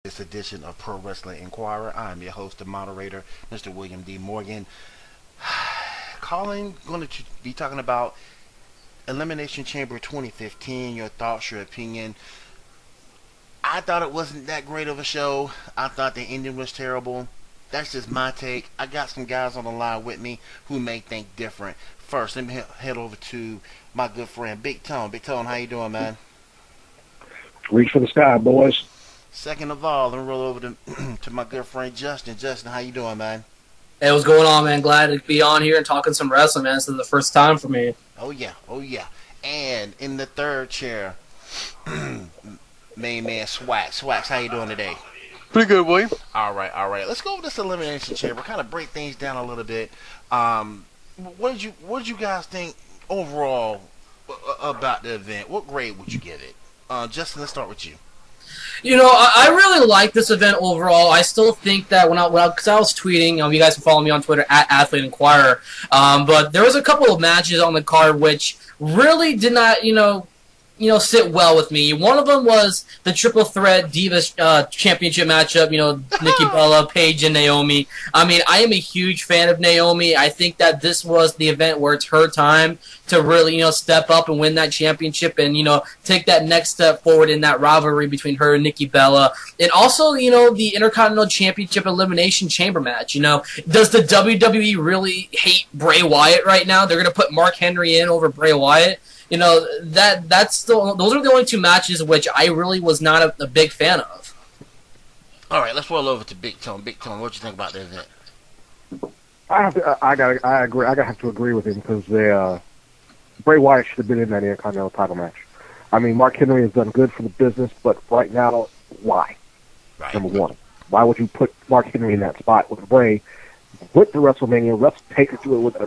this edition of Pro Wrestling Inquirer. I'm your host and moderator, Mr. William D. Morgan. Calling, going to be talking about Elimination Chamber 2015, your thoughts, your opinion. I thought it wasn't that great of a show. I thought the ending was terrible. That's just my take. I got some guys on the line with me who may think different. First, let me head over to my good friend, Big Tone. Big Tone, how you doing, man? Reach for the sky, boys. Second of all, let me roll over to, to my good friend, Justin. Justin, how you doing, man? Hey, what's going on, man? Glad to be on here and talking some wrestling, man. This is the first time for me. Oh, yeah. Oh, yeah. And in the third chair, main man, Swax. Swax, how you doing today? Pretty good, William. All right, all right. Let's go over this Elimination Chamber. Kind of break things down a little bit. What did you guys think overall about the event? What grade would you give it? Justin, let's start with you. You know, I really like this event overall. I still think that because I was tweeting, you guys can follow me on Twitter at Athlete Inquirer. But there was a couple of matches on the card which really did not, sit well with me. One of them was the Triple Threat Divas Championship matchup. Nikki Bella, Paige, and Naomi. I mean, I am a huge fan of Naomi. I think that this was the event where it's her time to really, step up and win that championship and, take that next step forward in that rivalry between her and Nikki Bella. And also, the Intercontinental Championship Elimination Chamber match. Does the WWE really hate Bray Wyatt right now? They're going to put Mark Henry in over Bray Wyatt. That's still, those are the only two matches which I really was not a big fan of. All right, let's roll over to Big Tone. Big Tone, what you think about the event? I agree. I have to agree with him because Bray Wyatt should have been in that Intercontinental title match. I mean, Mark Henry has done good for the business, but right now, why? Right. Number one, why would you put Mark Henry in that spot with Bray? With the WrestleMania,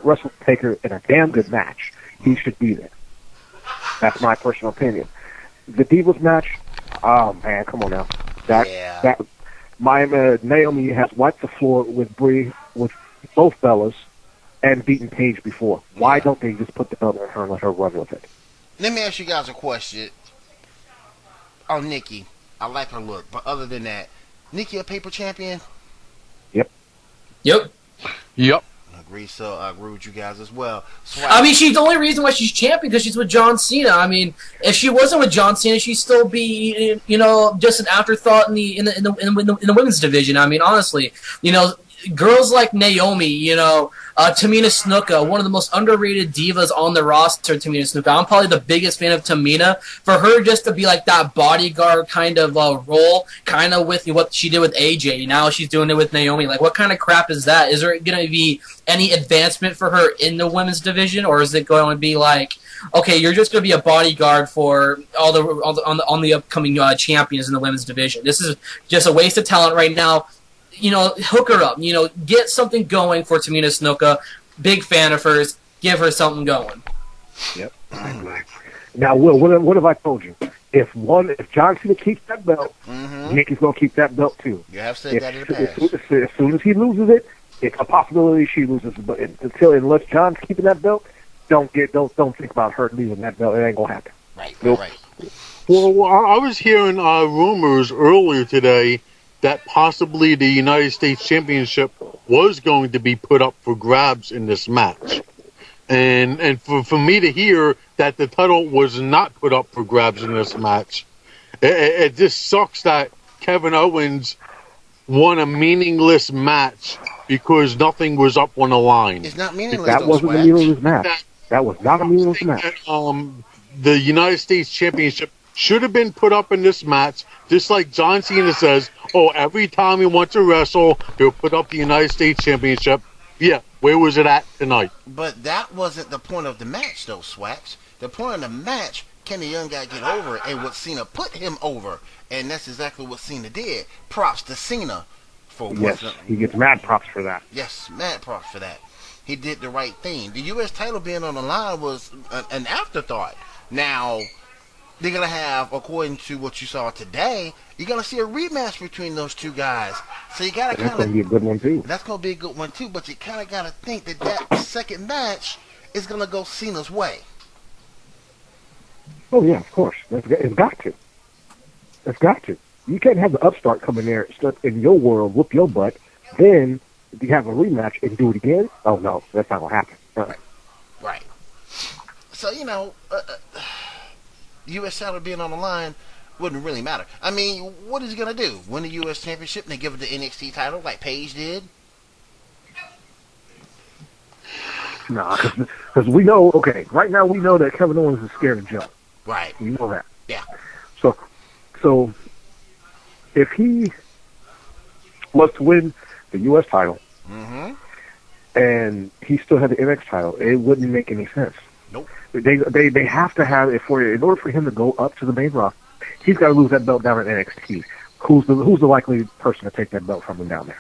Wrestle Taker in a damn good match, he should be there. That's my personal opinion. The Divas match, oh man, come on now. Naomi has wiped the floor with Brie, with both Bellas, and beaten Paige before. Why don't they just put the belt on her and let her run with it? Let me ask you guys a question. On Nikki, I like her look, but other than that, Nikki a paper champion? Yep. Yep. I agree with you guys as well. I mean, she's the only reason why she's champion because she's with John Cena. I mean, if she wasn't with John Cena, she'd still be, just an afterthought in the women's division. I mean, honestly, girls like Naomi, Tamina Snuka, one of the most underrated divas on the roster, Tamina Snuka. I'm probably the biggest fan of Tamina. For her just to be like that bodyguard kind of role, kind of with what she did with AJ. Now she's doing it with Naomi. Like, what kind of crap is that? Is there going to be any advancement for her in the women's division, or is it going to be like, okay, you're just going to be a bodyguard for on the upcoming champions in the women's division? This is just a waste of talent right now. Hook her up. Get something going for Tamina Snuka. Big fan of hers. Give her something going. Yep. Now, Will, what have I told you? If John Cena keeps that belt, Nikki's going to keep that belt too. You have said that in the past. As soon as he loses it, it's a possibility she loses. But unless John's keeping that belt, don't think about her leaving that belt. It ain't going to happen. Right. Nope. Right. Well, I was hearing rumors earlier today that possibly the United States Championship was going to be put up for grabs in this match. And for me to hear that the title was not put up for grabs in this match, it just sucks that Kevin Owens won a meaningless match because nothing was up on the line. It's not meaningless. That wasn't a meaningless match. That was not a meaningless match. The United States Championship should have been put up in this match, just like John Cena says, every time he wants to wrestle, he'll put up the United States Championship. Yeah, where was it at tonight? But that wasn't the point of the match, though, Swax. The point of the match, can the young guy get over, and what Cena put him over, and that's exactly what Cena did. Props to Cena for he gets mad props for that. Yes, mad props for that. He did the right thing. The U.S. title being on the line was an afterthought. Now, they're going to have, according to what you saw today, you're going to see a rematch between those two guys. So you got to kind of... That's going to be a good one, too. That's going to be a good one, too. But you kind of got to think that second match is going to go Cena's way. Oh, yeah, of course. It's got to. It's got to. You can't have the upstart come in there, start in your world, whoop your butt, then you have a rematch and do it again. Oh no, that's not gonna happen. Right. So U.S. title being on the line wouldn't really matter. I mean, what is he gonna do? Win the U.S. championship and then give it the NXT title like Paige did? Nah, because we know. Okay, right now we know that Kevin Owens is scared of Joe. Right. You know that. Yeah. So if he was to win the U.S. title and he still had the NXT title, it wouldn't make any sense. Nope. They have to have it in order for him to go up to the main roster. He's got to lose that belt down at NXT. Who's the likely person to take that belt from him down there?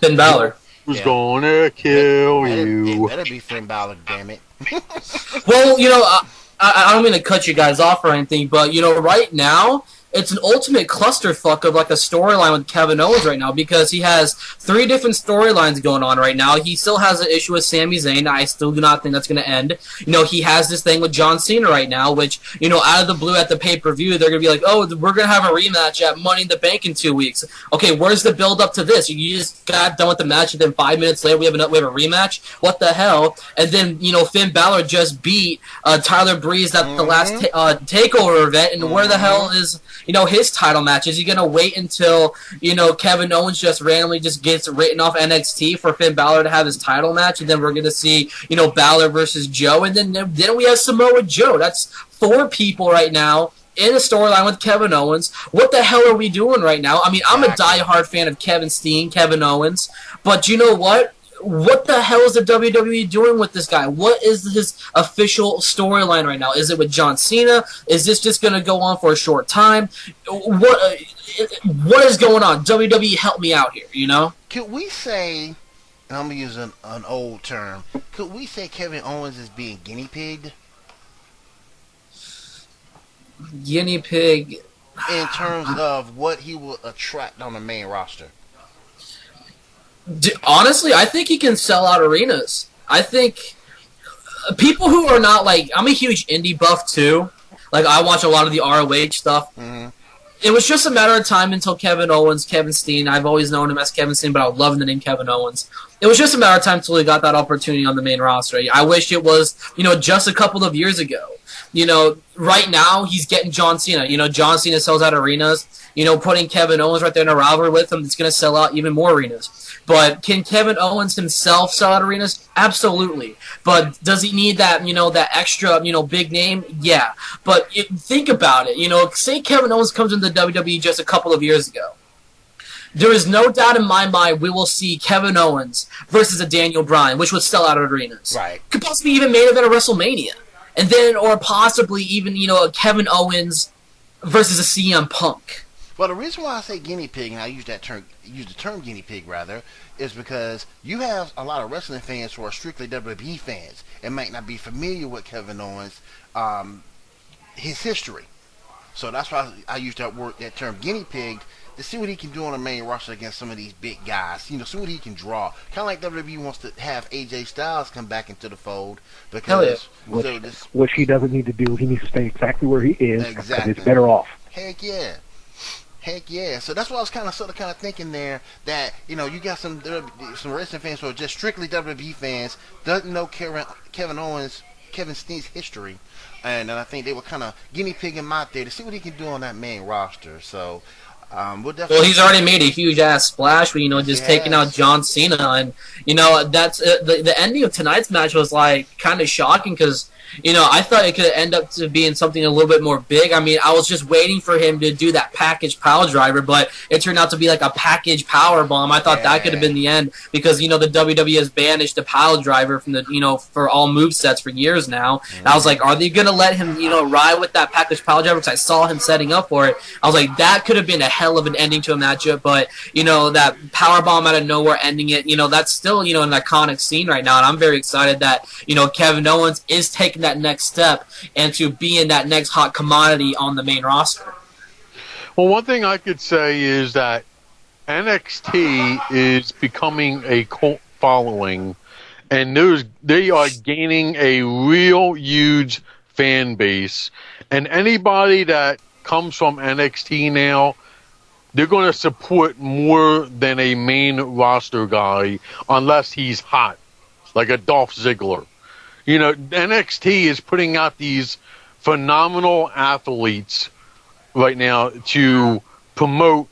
Finn Balor. Who's gonna kill you? It better be Finn Balor, damn it. Well, I don't mean to cut you guys off or anything, but right now it's an ultimate clusterfuck of like a storyline with Kevin Owens right now because he has 3 different storylines going on right now. He still has an issue with Sami Zayn. I still do not think that's going to end. He has this thing with John Cena right now, which, out of the blue at the pay-per-view, they're going to be like, oh, we're going to have a rematch at Money in the Bank in 2 weeks. Okay, where's the build-up to this? You just got done with the match, and then 5 minutes later we have a rematch? What the hell? And then, Finn Balor just beat Tyler Breeze at the last TakeOver event, and where the hell is his title match? Is he going to wait until, Kevin Owens just randomly just gets written off NXT for Finn Balor to have his title match, and then we're going to see, Balor versus Joe, and then we have Samoa Joe. That's 4 people right now in a storyline with Kevin Owens. What the hell are we doing right now? I mean, I'm a diehard fan of Kevin Steen, Kevin Owens, but you know what? What the hell is the WWE doing with this guy? What is his official storyline right now? Is it with John Cena? Is this just going to go on for a short time? What is going on? WWE, help me out here, Could we say, and I'm going to use an old term, could we say Kevin Owens is being guinea pigged? Guinea pig. In terms of what he will attract on the main roster. Honestly, I think he can sell out arenas. I think people who are not I'm a huge indie buff too. Like, I watch a lot of the ROH stuff. Mm-hmm. It was just a matter of time until Kevin Owens, Kevin Steen. I've always known him as Kevin Steen, but I love the name Kevin Owens. It was just a matter of time until he got that opportunity on the main roster. I wish it was, just a couple of years ago. Right now he's getting John Cena. John Cena sells out arenas. Putting Kevin Owens right there in a rivalry with him, it's going to sell out even more arenas. But can Kevin Owens himself sell out arenas? Absolutely. But does he need that, that extra, big name? Yeah. But think about it. Say Kevin Owens comes into the WWE just a couple of years ago. There is no doubt in my mind we will see Kevin Owens versus a Daniel Bryan, which would sell out arenas. Right. Could possibly even main event at WrestleMania. And then, or possibly even, a Kevin Owens versus a CM Punk. Well, the reason why I say guinea pig, and I use the term guinea pig rather, is because you have a lot of wrestling fans who are strictly WWE fans and might not be familiar with Kevin Owens, his history. So that's why I use that term guinea pig, to see what he can do on the main roster against some of these big guys. See what he can draw. Kind of like WWE wants to have AJ Styles come back into the fold because which he doesn't need to do. He needs to stay exactly where he is. Exactly. It's better off. Heck yeah. So that's what I was kind of thinking there, that you got some wrestling fans who are just strictly WWE fans, doesn't know Kevin Owens, Kevin Steen's history, and I think they were kind of guinea pigging him out there to see what he can do on that main roster. So we'll definitely. Well, he's already made a huge ass splash with just taking out John Cena, and that's the ending of tonight's match was kind of shocking because. I thought it could end up to being something a little bit more big. I mean, I was just waiting for him to do that package power driver, but it turned out to be like a package power bomb. I thought that could have been the end because, the WWE has banished the power driver from the, for all movesets for years now. And I was like, are they going to let him, ride with that package power driver? Because I saw him setting up for it. I was like, that could have been a hell of an ending to a matchup, but, that power bomb out of nowhere ending it, that's still, an iconic scene right now. And I'm very excited that, Kevin Owens is taking that next step and to being that next hot commodity on the main roster. Well, one thing I could say is that NXT is becoming a cult following, and they are gaining a real huge fan base. And anybody that comes from NXT now they're going to support more than a main roster guy unless he's hot, like a Dolph Ziggler. You know, NXT is putting out these phenomenal athletes right now to promote,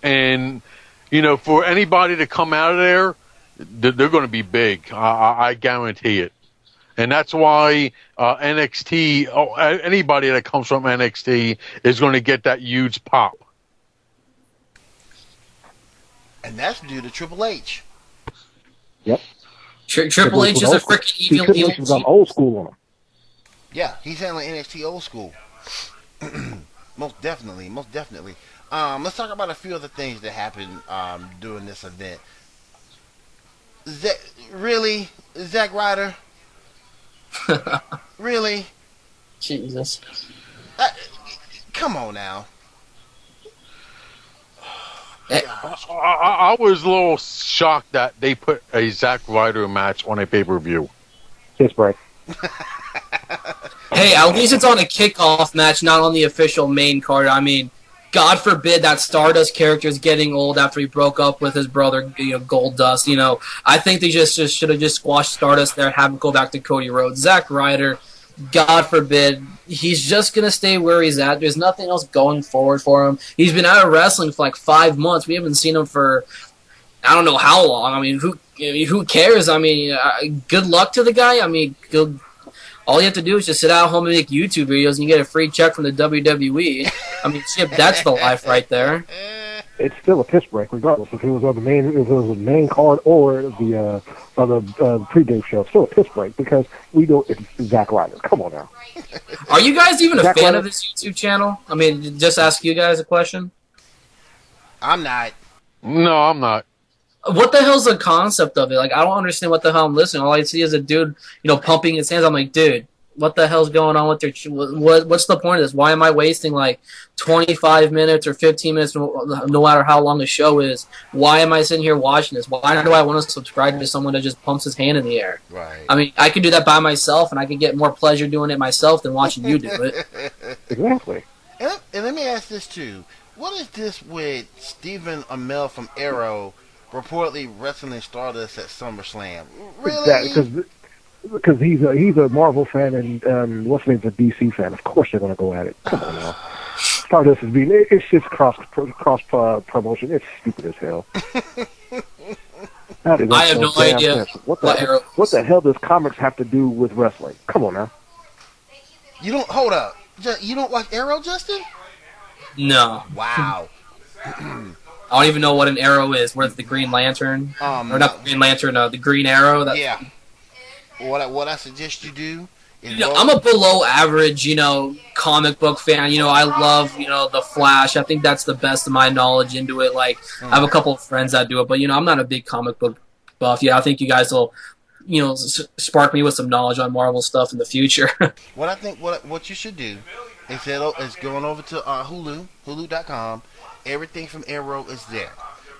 and, you know, for anybody to come out of there, they're going to be big. I guarantee it. And that's why NXT, anybody that comes from NXT is going to get that huge pop. And that's due to Triple H. Yep. Triple H is a freaking evil. Triple H was on old school on him. Yeah, he's handling NXT old school. Most definitely, most definitely. Let's talk about a few other things that happened during this event. Really? Zack Ryder? Really? Jesus. Come on now. I was a little shocked that they put a Zack Ryder match on a pay-per-view. Piss break. Hey, at least it's on a kickoff match, not on the official main card. I mean, God forbid that Stardust character is getting old after he broke up with his brother, Goldust. You know, I think they just should have just squashed Stardust there, have him go back to Cody Rhodes. Zack Ryder, God forbid, he's just going to stay where he's at. There's nothing else going forward for him. He's been out of wrestling for like 5 months. We haven't seen him for I don't know how long. I mean, who cares? I mean, good luck to the guy. I mean, all you have to do is just sit at home and make YouTube videos, and you get a free check from the WWE. I mean, shit, that's the life right there. It's still a piss break, regardless if it was on the main card or the pregame show. It's still a piss break because we know it's Zack Ryder. Come on now. Are you guys even a Zack fan Ryder? of this YouTube channel? I mean, just ask you guys a question. I'm not. No, I'm not. What the hell's the concept of it? Like, I don't understand what the hell I'm listening. All I see is a dude, pumping his hands. I'm like, dude, what the hell's going on with their? What's the point of this? Why am I wasting like 25 minutes or 15 minutes, no matter how long the show is? Why am I sitting here watching this? Why do I want to subscribe to someone that just pumps his hand in the air? Right. I mean, I could do that by myself, and I could get more pleasure doing it myself than watching you do it. Exactly. And let me ask this too: what is this with Stephen Amell from Arrow reportedly wrestling Stardust at SummerSlam? Really? Because he's a Marvel fan and what's his name's a DC fan. Of course they're going to go at it. Come on now. Stardust is it's just cross promotion. It's stupid as hell. I have no idea what the hell does comics have to do with wrestling? Come on now. You don't hold up. You don't watch Arrow, Justin? No. Wow. I don't even know what an arrow is. Where's the Green Lantern? Or not the Green Lantern, the Green Arrow. Yeah. What I suggest you do is I'm a below average, comic book fan. I love, The Flash. I think that's the best of my knowledge into it. Like, I have a couple of friends that do it, but, I'm not a big comic book buff. Yeah, I think you guys will, spark me with some knowledge on Marvel stuff in the future. What I think what you should do is going over to hulu.com. Everything from Arrow is there.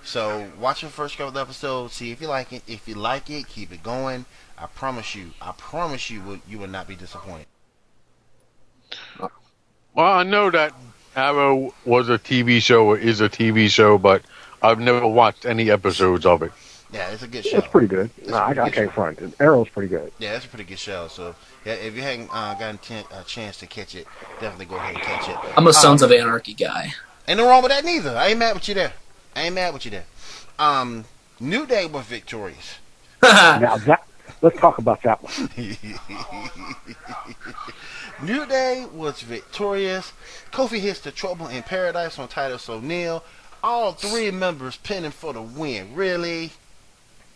So watch the first couple of episodes, see if you like it. If you like it, keep it going. I promise you, you will not be disappointed. Well, I know that Arrow was a TV show or is a TV show, but I've never watched any episodes of it. Yeah, it's a good show. It's pretty good. I can't front it. Arrow's pretty good. Yeah, it's a pretty good show. So yeah, if you hadn't gotten a chance to catch it, definitely go ahead and catch it. I'm a Sons of Anarchy guy. Ain't no wrong with that neither. I ain't mad with you there. New Day was victorious. Now let's talk about that one. New Day was victorious. Kofi hits the Trouble in Paradise on Titus O'Neil. All 3 members pinning for the win. Really?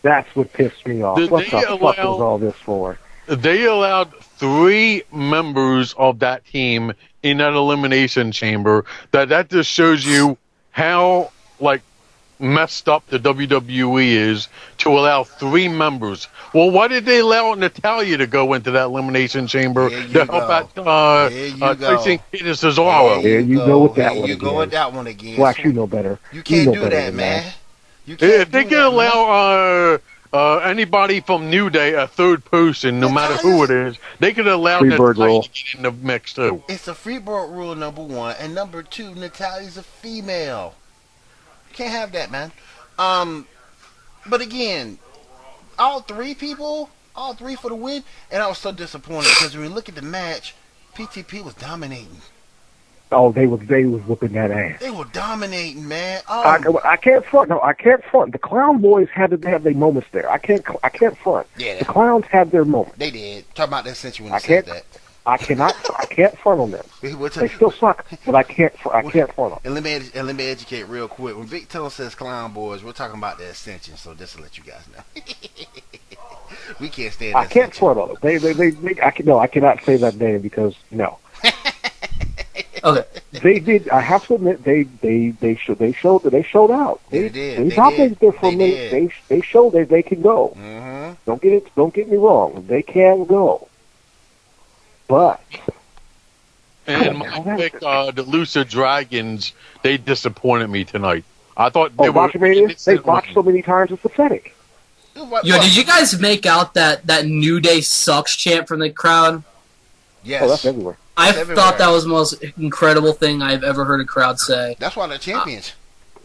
That's what pissed me off. What the fuck was all this for? They allowed 3 members of that team in that elimination chamber. That just shows you how messed up the WWE is to allow 3 members. Well, why did they allow Natalya to go into that elimination chamber to help out Tyson Kidd Cesaro? There you go with that one again. You go with that one again. Flash, you know better. You can't do that, man. If they can allow anybody from New Day, a 3rd person, no matter who it is, they could allow Natalya to get in the mix too. It's a Freebird rule, number 1, and number 2, Natalya's a female. Can't have that, man. But again, all three for the win, and I was so disappointed because when we look at the match, PTP was dominating. Oh, they was whooping that ass. They were dominating, man. Oh, I can't front. No, I can't front. The Clown Boys had to have their moments there. I can't front. Yeah, the Clowns had their moments. They did. Talk about that since you when you said that. I can't front on them. They still suck, but I can't front on them. And let me educate real quick. When Big Toe says Clown Boys, we're talking about the Ascension. So just to let you guys know, we can't stand. I can't front on them. I cannot say that name because no. Okay. They did. I have to admit, they showed out. They did. dominated there for a minute. They showed that they can go. Mm-hmm. Don't get me wrong. They can go. But and my pick, the Lucid Dragons, they disappointed me tonight. I thought they botched so many times it's pathetic. Yo, did you guys make out that New Day sucks chant from the crowd? Yes. Oh, that's everywhere. I thought that was the most incredible thing I've ever heard a crowd say. That's why they're champions.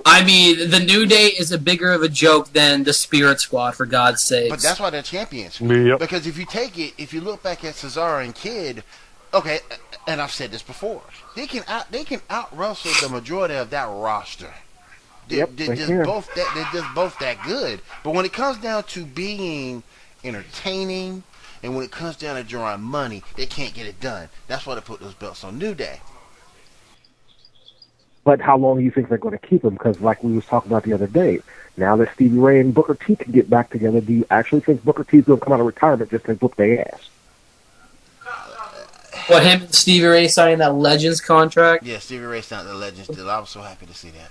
I mean, the New Day is a bigger of a joke than the Spirit Squad, for God's sake. But that's why they're champions. Yep. Because if you look back at Cesaro and Kid, okay, and I've said this before, they can out wrestle the majority of that roster. They're just both that good. But when it comes down to being entertaining, and when it comes down to drawing money, they can't get it done. That's why they put those belts on New Day. But how long do you think they're going to keep them? Because like we was talking about the other day, now that Stevie Ray and Booker T can get back together, do you actually think Booker T's going to come out of retirement just to whoop their ass? What, him and Stevie Ray signing that Legends contract? Yeah, Stevie Ray signed the Legends deal. I was so happy to see that.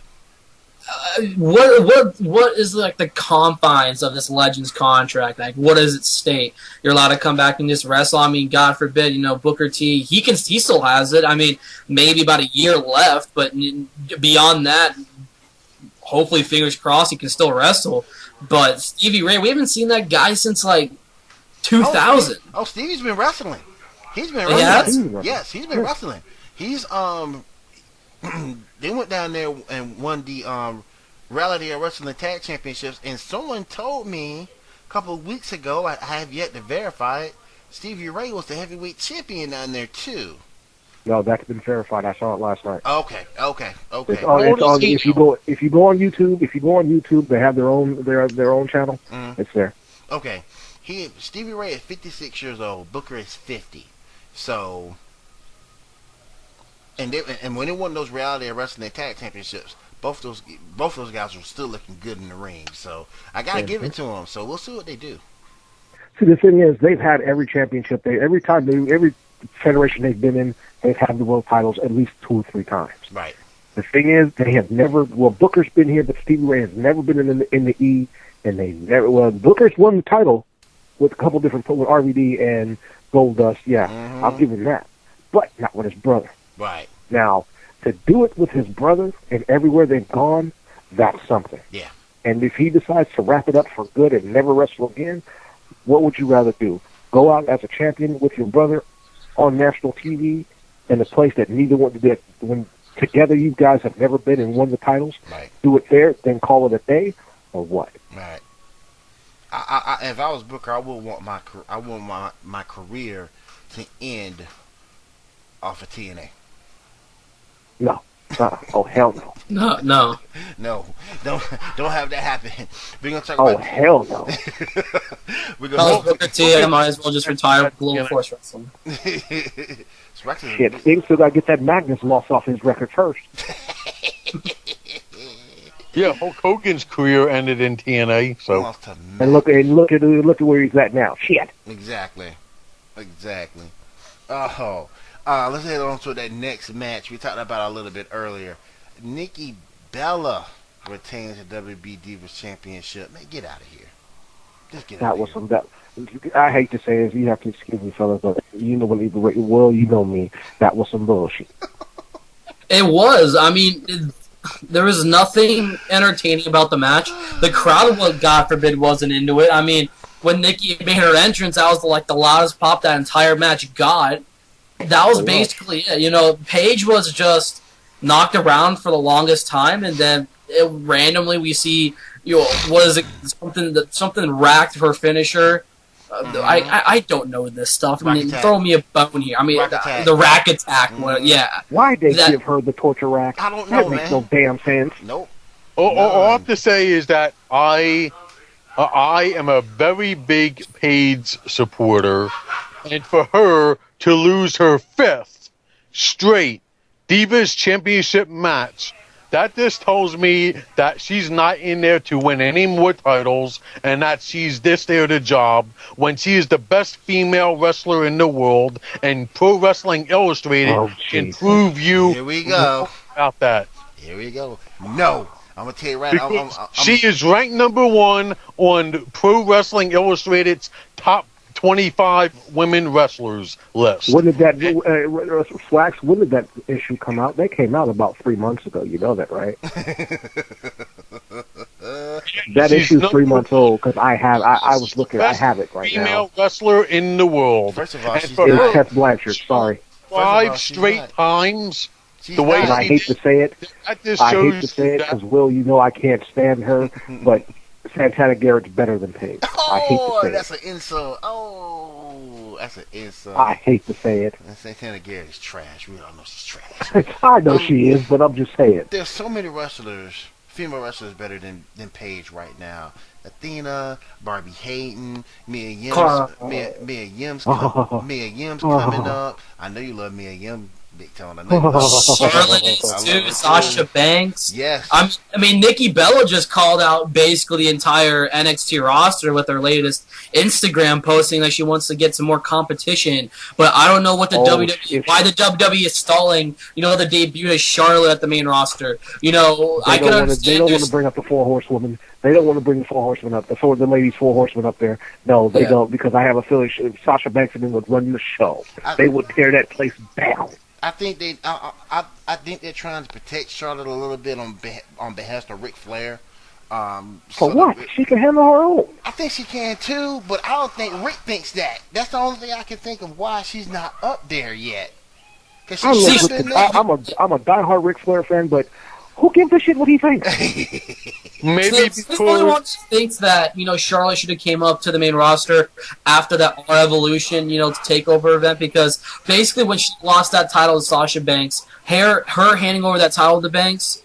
What is like the confines of this Legends contract? Like, what does it state? You're allowed to come back and just wrestle. I mean, God forbid, Booker T. He still has it. I mean, maybe about a year left, but beyond that, hopefully, fingers crossed, he can still wrestle. But Stevie Ray, we haven't seen that guy since like 2000. Oh, Stevie's been wrestling. He's been wrestling. Yeah? Yes, he's been wrestling. He's they went down there and won the Reality of Wrestling Tag Championships, and someone told me a couple of weeks ago, I have yet to verify it, Stevie Ray was the heavyweight champion down there too. No, that's been verified. I saw it last night. Okay. It's on, if you go on YouTube, they have their own channel. Mm-hmm. It's there. Okay. Stevie Ray is 56 years old. Booker is 50. So, and when they won those Reality of Wrestling Tag Championships, both those guys were still looking good in the ring. So I gotta give it to them. So we'll see what they do. See, the thing is, they've had every championship. Every federation they've been in, they've had the world titles at least 2 or 3 times. Right. The thing is, they have never. Well, Booker's been here, but Stevie Ray has never been in the E, and they never. Well, Booker's won the title with a couple different with RVD and Goldust. Yeah, I'll give him that, but not with his brother. Right. Now, to do it with his brother and everywhere they've gone, that's something. Yeah. And if he decides to wrap it up for good and never wrestle again, what would you rather do? Go out as a champion with your brother on national TV in a place that neither one did, when together you guys have never been and won the titles? Right. Do it there, then call it a day, or what? Right. I if I was Booker, I would want my career to end off of TNA. No. Oh, hell no. No. No, don't have that happen. We're gonna talk Oh, about. hell no. We're If I was gonna. Booker T, I might as well just retire with Global Force Wrestling. Shit, Sting still got to get that Magnus loss off his record first. Yeah, Hulk Hogan's career ended in TNA. So And look at where he's at now. Shit. Exactly. Oh, let's head on to that next match we talked about a little bit earlier. Nikki Bella retains the WB Divas Championship. Man, get out of here. Just get out of here. That. I hate to say this, you have to excuse me, fellas, but you know you know me. That was some bullshit. It was. I mean, there was nothing entertaining about the match. The crowd, God forbid, wasn't into it. I mean, when Nikki made her entrance, that was like the loudest pop that entire match got. That was basically it. Paige was just knocked around for the longest time, and then randomly we see, what is it? Something racked her finisher. I don't know this stuff. I mean, throw me a bone here. I mean, the rack attack. Yeah. Why'd they give her the torture rack? I don't know, that makes no damn sense. Nope. All I have to say is that I am a very big Paige supporter, and for her to lose her 5th straight Divas Championship match, that just tells me that she's not in there to win any more titles, and that she's just there to job when she is the best female wrestler in the world, and Pro Wrestling Illustrated can prove you Here we go. about that. Here we go. No. I'm going to tell you right. She is ranked number 1 on Pro Wrestling Illustrated's top 25 women wrestlers list. When did that Swax? When did that issue come out? They came out about 3 months ago. You know that, right? That issue's 3 months old because I was looking. I have it right now. Female wrestler in the world. First of all, it's Tess Blanchard. Sorry. 5 straight times. She's the way and I hate to say it. I hate to say it because Will, you know I can't stand her, but Santana Garrett's better than Paige. I hate to say that's it. an insult. Oh, that's an insult. I hate to say it. Santana Garrett is trash. We all know she's trash. I know she is, but I'm just saying. There's so many wrestlers, female wrestlers, better than Paige right now. Athena, Barbie Hayden, Mia Yim's, Mia Yim's coming up. I know you love Mia Yim. Big Tone. Charlotte is too. Sasha Banks. Yes. I mean, Nikki Bella just called out basically the entire NXT roster with her latest Instagram posting that she wants to get some more competition. But I don't know what why the WWE is stalling. The debut of Charlotte at the main roster. I can understand. They don't want to bring up the 4 horsewomen. They don't want to bring the 4 horsemen up. The ladies 4 horsemen up there. No, they don't, because I have a feeling if Sasha Banks and them would run the show, they would tear that place down. I think I think they're trying to protect Charlotte a little bit on behest of Ric Flair. For what? She can handle her own. I think she can too, but I don't think Rick thinks that. That's the only thing I can think of why she's not up there yet. I'm a diehard Ric Flair fan, but who gives a shit what he thinks? Maybe because thinks that Charlotte should have came up to the main roster after that Evolution takeover event, because basically when she lost that title to Sasha Banks, her handing over that title to Banks,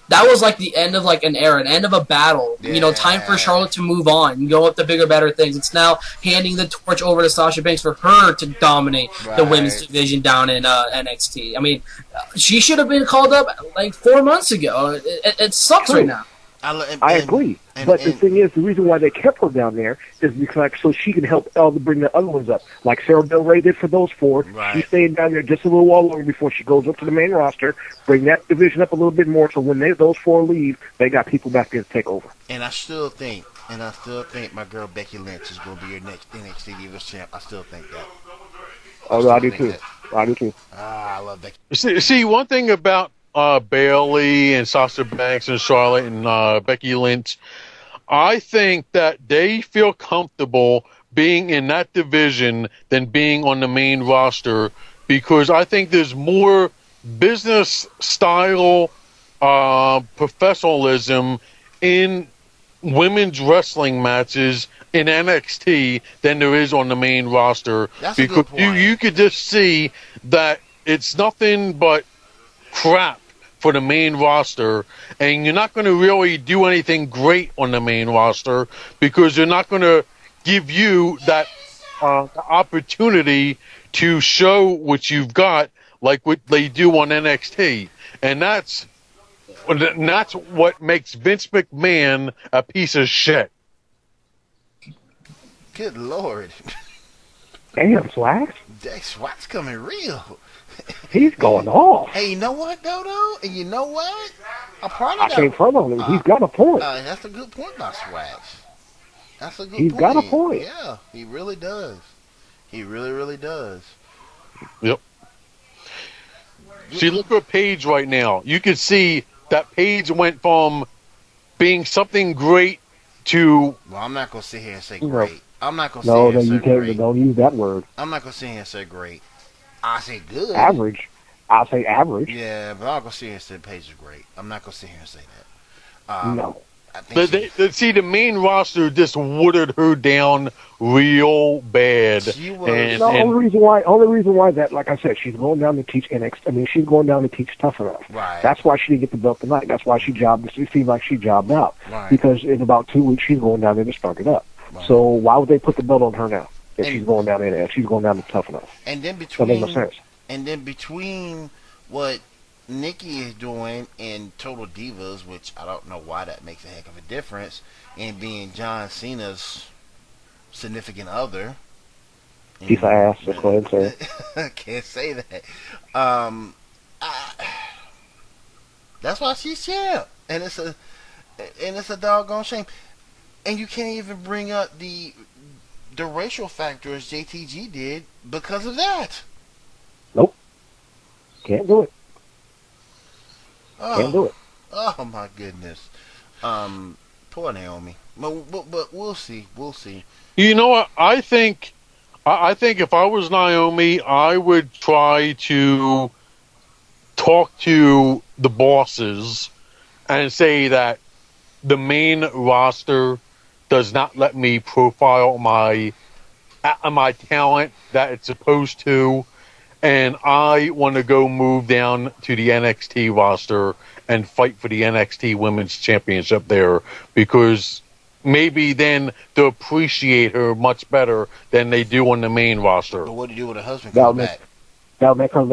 that was like the end of an era, an end of a battle. Yeah. Time for Charlotte to move on and go up to bigger, better things. It's now handing the torch over to Sasha Banks for her to dominate the women's division down in NXT. I mean, she should have been called up 4 months ago. It sucks right now. I agree. But the thing is, the reason why they kept her down there is because so she can help bring the other ones up. Like Sarah Del Rey did for those 4. Right. She's staying down there just a little while longer before she goes up to the main roster, bring that division up a little bit more, so when those 4 leave, they got people back there to take over. And I still think my girl Becky Lynch is going to be your next NXT Divas champ. I still think that. I do too. I do too. I love Becky. See, one thing about Bayley and Sasha Banks and Charlotte and Becky Lynch, I think that they feel comfortable being in that division than being on the main roster, because I think there's more business style professionalism in women's wrestling matches in NXT than there is on the main roster. That's because a good point. you could just see that it's nothing but crap for the main roster, and you're not going to really do anything great on the main roster because they're not going to give you that opportunity to show what you've got like what they do on NXT. And that's what makes Vince McMahon a piece of shit. Good Lord. Damn, Swax. Swat's coming real. He's going off. Hey, you know what, Dodo? And you know what? A part of I can't front on him. He's got a point. That's a good point by Swatch. That's a good point. He's got a point. Yeah, he really does. He really, really does. Yep. See, look at Paige right now. You can see that Paige went from being something great to... Well, I'm not going to sit here and say great. I'm not going to sit here and say say great. No, you can't. Don't use that word. I'm not going to sit here and say great. I say good. Average. I'll say average. Yeah, but I'm not going to sit here and say Paige is great. I'm not going to sit here and say that. No. I think See, the main roster just watered her down real bad. she was. And, No, and only reason why that, like I said, she's going down to teach NXT. I mean, she's going down to teach Tough Enough. Right. That's why she didn't get the belt tonight. That's why she jobbed. It seemed like she jobbed out. Right. Because in about 2 weeks, she's going down there to start it up. Right. So why would they put the belt on her now? If And- she's going down there, if she's going down to Tough Enough. And then That makes no between sense. and then between what Nikki is doing in Total Divas, which I don't know why that makes a heck of a difference, and being John Cena's significant other. Piece of ass. Let's go ahead and say it. Can't say that. That's why she's champ, and it's a doggone shame. And you can't even bring up the racial factor as JTG did because of that. Nope. Can't do it. Oh, Can't do it. Oh my goodness. Poor Naomi. But we'll see. We'll see. you know what? I think if I was Naomi, I would try to talk to the bosses and say that the main roster does not let me profile my talent that it's supposed to, and I want to go move down to the NXT roster and fight for the NXT Women's Championship there, because maybe then they'll appreciate her much better than they do on the main roster. But what do you do when her husband That'll comes make- back? That'll make her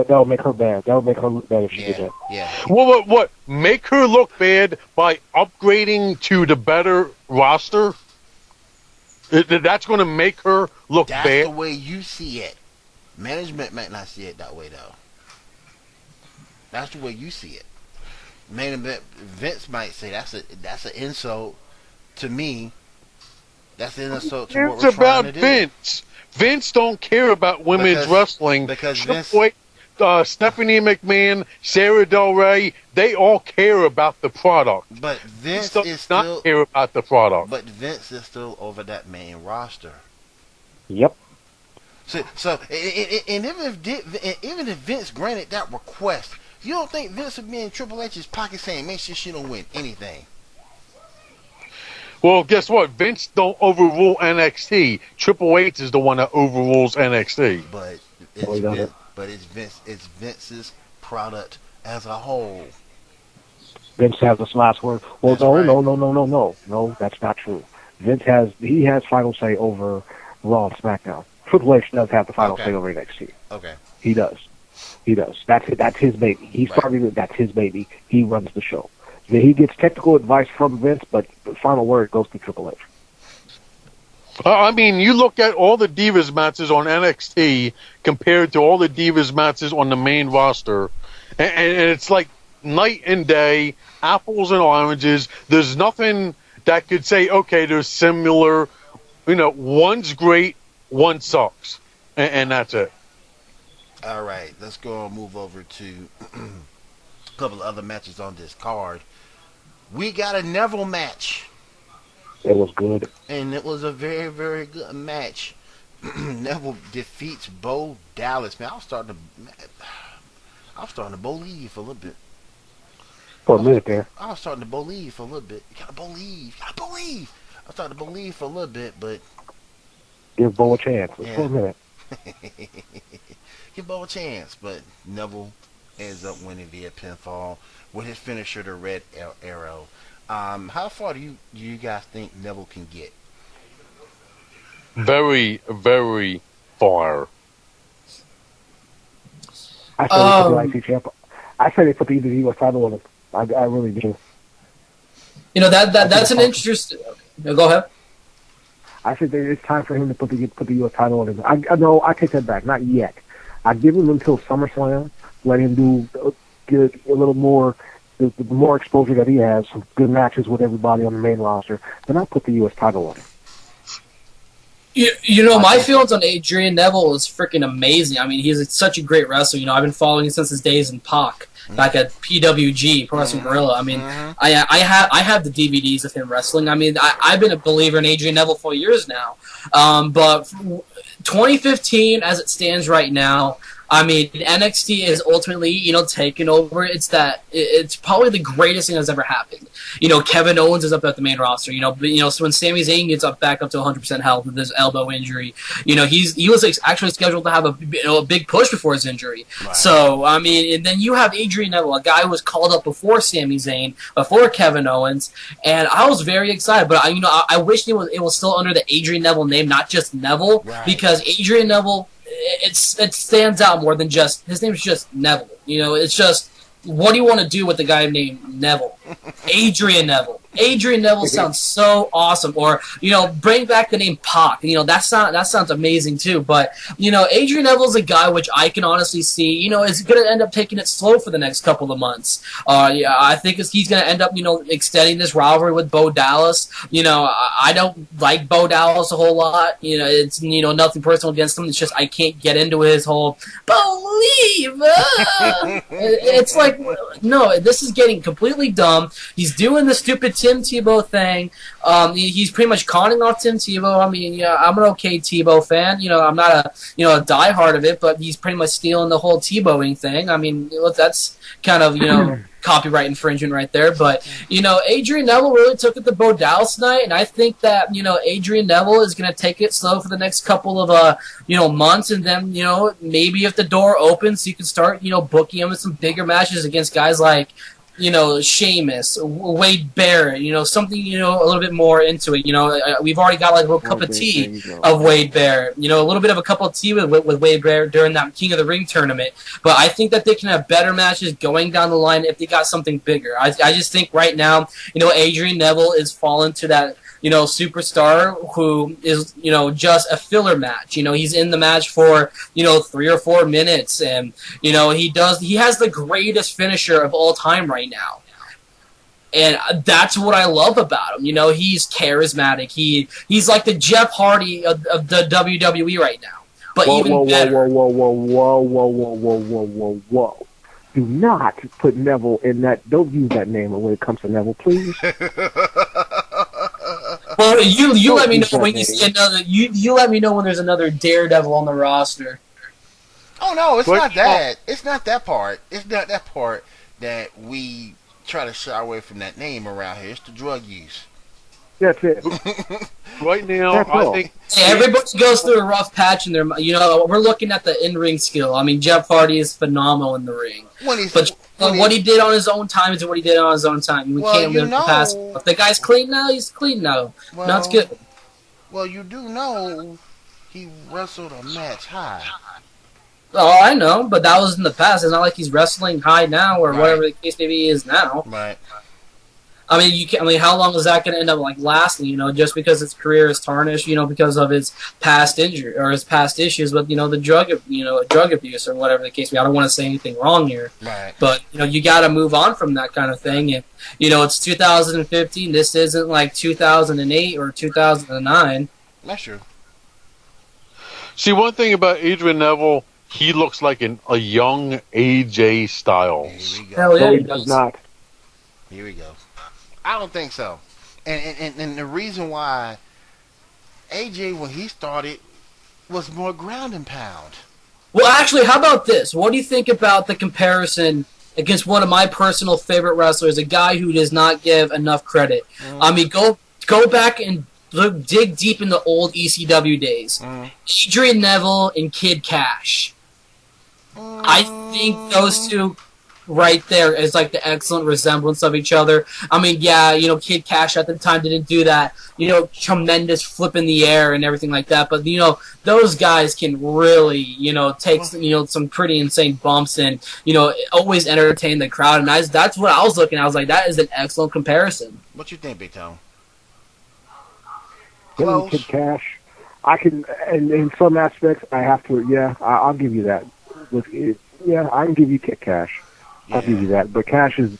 bad. That'll make her look bad if she did Yeah, that. yeah. What? Make her look bad by upgrading to the better roster? That's going to make her look That's bad? the way you see it. Management might not see it that way, though. That's the way you see it. Management, Vince might say that's an insult to me. That's an insult to what It's we're about trying to do. Vince. Vince don't care about women's Because- wrestling. because Triple Vince- H, Stephanie McMahon, Sarah Del Rey, they all care about the product. But Vince Vince is does not still. care about the product. But Vince is still over that main roster. Yep. So even if Vince granted that request, you don't think Vince would be in Triple H's pocket saying, "Make sure she don't win anything." Well, guess what? Vince don't overrule NXT. Triple H is the one that overrules NXT. But No, he doesn't. It's Vince's product as a whole. Vince has this last word. Well, That's right. No, that's not true. Vince has final say over Raw and SmackDown. Triple H does have the final Okay. say over NXT. Okay. He does. That's his baby. He Right. started it. That's his baby. He runs the show. Then he gets technical advice from Vince, but the final word goes to Triple H. I mean, you look at all the Divas matches on NXT compared to all the Divas matches on the main roster, and it's like night and day, apples and oranges. There's nothing that could say, okay, they're similar. One's great, one sucks, and that's it. All right. Let's go and move over to a couple of other matches on this card. We got a Neville match. It was good. And it was a very, very good match. Neville defeats Bo Dallas. Man, I was starting to believe a little bit. For a minute there. I was starting to believe a little bit. You gotta believe. I was starting to believe for a little bit, but Give Bo a chance. Yeah. For a minute. give Bo a chance. But Neville ends up winning via pinfall with his finisher, the Red Arrow. How far do you guys think Neville can get? Very, very far. I said they put the IC champ. I say they put the U.S. title on him. I really do. That's an interesting. Go ahead. I think it's time for him to put the U.S. title on him. I take that back. Not yet. I give him until SummerSlam. Let him get a little more, the more exposure that he has, some good matches with everybody on the main roster. Then I'll put the U.S. title on him. My feelings on Adrian Neville is freaking amazing. I mean, he's such a great wrestler. I've been following him since his days in PAC, back at PWG, Pro Wrestling Guerrilla. I mean, I have the DVDs of him wrestling. I mean, I've been a believer in Adrian Neville for years now. But 2015, as it stands right now, I mean, NXT is ultimately, taken over. It's probably the greatest thing that's ever happened. Kevin Owens is up at the main roster. So when Sami Zayn gets back up to 100% health with his elbow injury, he was actually scheduled to have a big push before his injury. Right. So I mean, and then you have Adrian Neville, a guy who was called up before Sami Zayn, before Kevin Owens, and I was very excited. But I wish it was still under the Adrian Neville name, not just Neville, Right. because Adrian Neville. It stands out more than just his name's just Neville. It's just, what do you want to do with the guy named Neville? Adrian Neville. Adrian Neville sounds so awesome. Or bring back the name Pac. That sounds amazing too. But Adrian Neville's a guy which I can honestly see is going to end up taking it slow for the next couple of months. I think he's going to end up extending this rivalry with Bo Dallas. I don't like Bo Dallas a whole lot. It's nothing personal against him. It's just I can't get into his whole believe. It's like, no, this is getting completely dumb. He's doing the stupid Tim Tebow thing. He's pretty much conning off Tim Tebow. I mean, I'm an okay Tebow fan. I'm not a a diehard of it, but he's pretty much stealing the whole Tebowing thing. I mean, that's kind of copyright infringement right there. But Adrian Neville really took it to Bo Dallas tonight, and I think that Adrian Neville is going to take it slow for the next couple of months, and then maybe if the door opens, you can start booking him with some bigger matches against guys like Sheamus, Wade Barrett, something, a little bit more into it. We've already got like a little cup of tea of Wade Barrett, a little bit of a cup of tea with Wade Barrett during that King of the Ring tournament. But I think that they can have better matches going down the line if they got something bigger. I just think right now, Adrian Neville is falling to that, superstar who is, just a filler match. He's in the match for, 3 or 4 minutes, and, he has the greatest finisher of all time right now. And that's what I love about him. He's charismatic. He's like the Jeff Hardy of the WWE right now. But even better. Whoa. Do not put Neville in that. Don't use that name when it comes to Neville, please. Well, you let me know when you see another. You let me know when there's another Daredevil on the roster. Oh no, it's not that. It's not that part. It's not that part that we try to shy away from that name around here. It's the drug use. That's it. Right now, That's I all. think Everybody goes through a rough patch in their. We're looking at the in-ring skill. I mean, Jeff Hardy is phenomenal in the ring. What he did on his own time is what he did on his own time. We can't live past. If the guy's clean now, he's clean now. Well, That's good. Well, you do know he wrestled a match high. Oh, I know, but that was in the past. It's not like he's wrestling high now or whatever the case maybe he is now. Right. I mean, how long is that going to end up lasting? Just because his career is tarnished, because of his past injury or his past issues with the drug abuse or whatever the case may be. I don't want to say anything wrong here, Right. but you got to move on from that kind of thing. And it's 2015. This isn't like 2008 or 2009. That's true. see one thing about Adrian Neville. He looks like a young AJ Styles. Here we go. Hell yeah, No, he he does does. not. Here we go. I don't think so. And the reason why AJ, when he started, was more ground and pound. Well, actually, how about this? What do you think about the comparison against one of my personal favorite wrestlers, a guy who does not give enough credit? I mean, go back and dig deep in the old ECW days. Adrian Neville and Kid Cash. I think those two right there is like the excellent resemblance of each other. I mean, yeah, Kid Cash at the time didn't do that, tremendous flip in the air and everything like that. But, those guys can really, take, some pretty insane bumps and, always entertain the crowd. And that's what I was looking at. I was like, that is an excellent comparison. What you think, Big Tone? Him and Close. Kid Cash, I can, and in some aspects, I have to. Yeah, I'll give you that. Yeah, I can give you Kid Cash. I'll give you that. But Cash is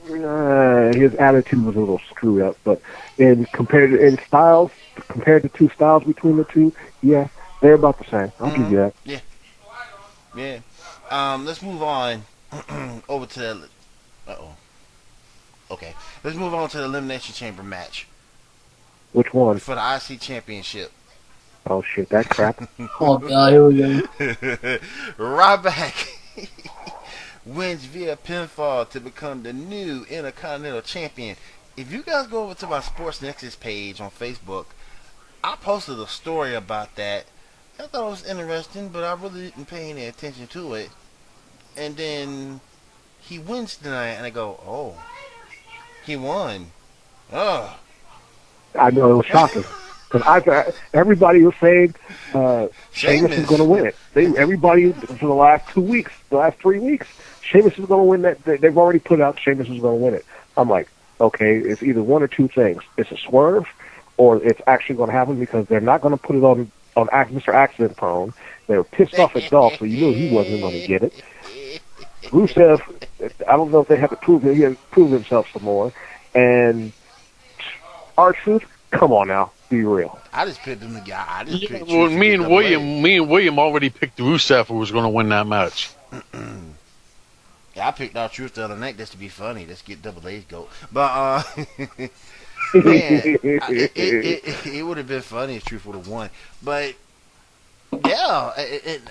his attitude was a little screwed up. But compared to two styles between the two, yeah, they're about the same. I'll give you that. Yeah. Let's move on over to the. Okay. Let's move on to the Elimination Chamber match Which one? for the IC Championship. Oh shit, that crap. Oh god, here we go. Ryback wins via pinfall to become the new Intercontinental Champion. If you guys go over to my Sports Nexus page on Facebook, I posted a story about that. I thought it was interesting, but I really didn't pay any attention to it. And then he wins tonight, and I go, oh, he won. Oh. I know, it was shocking. Because everybody was saying Sheamus was going to win it. Everybody for the last 2 weeks, the last 3 weeks, Sheamus is going to win that. They've already put out Sheamus is going to win it. I'm like, okay, it's either one or two things. It's a swerve, or it's actually going to happen because they're not going to put it on Mr. Accident Prone. They were pissed off at Dolph, so you knew he wasn't going to get it. Rusev, I don't know if they had to prove it. He had to prove himself some more. And R-Truth, come on now, be real. I just picked him together. Well, me and William already picked Rusev who was going to win that match. Yeah, I picked R-Truth the other night just to be funny. Let's get Double A's go. But man, it would have been funny if Truth would have won. But yeah,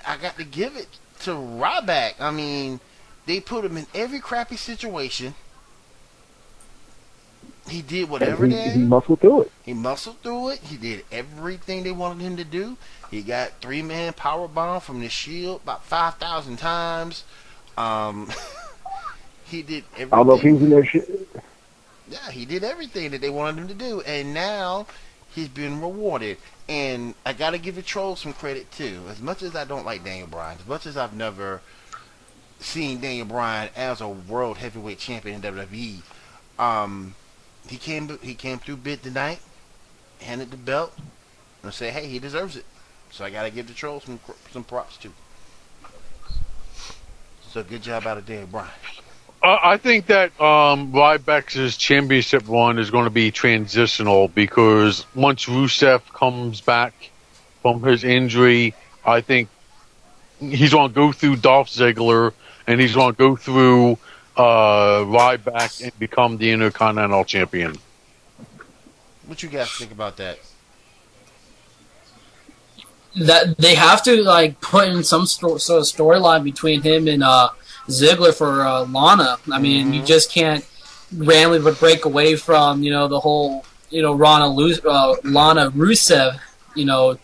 I got to give it to Ryback. I mean, they put him in every crappy situation. He did whatever he muscled through it. He muscled through it. He did everything they wanted him to do. He got 3-man powerbomb from the Shield about 5,000 times. He did everything. I don't know if he was in there shit. Yeah, he did everything that they wanted him to do, and now he's been rewarded. And I gotta give the trolls some credit too. As much as I don't like Daniel Bryan, as much as I've never seen Daniel Bryan as a world heavyweight champion in WWE, he came through big tonight, handed the belt, and say, hey, he deserves it. So I gotta give the trolls some props too. So good job out of Daniel Bryan. I think that Ryback's championship run is going to be transitional because once Rusev comes back from his injury, I think he's going to go through Dolph Ziggler and he's going to go through Ryback and become the Intercontinental Champion. What you guys think about that? That they have to like put in some sort of storyline between him and Ziggler for Lana. I mean, you just can't randomly break away from the whole Lana Rusev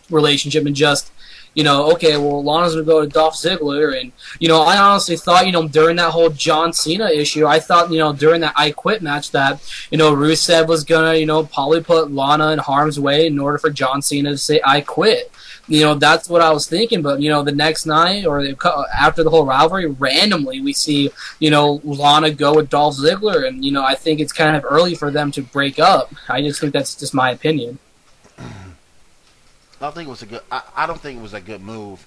relationship and just okay, well, Lana's gonna go to Dolph Ziggler, and I honestly thought during that whole John Cena issue, I thought during that I Quit match that Rusev was gonna probably put Lana in harm's way in order for John Cena to say I quit. That's what I was thinking, but the next night or after the whole rivalry, randomly we see Lana go with Dolph Ziggler, and I think it's kind of early for them to break up. I just think that's just my opinion. I don't think it was a good move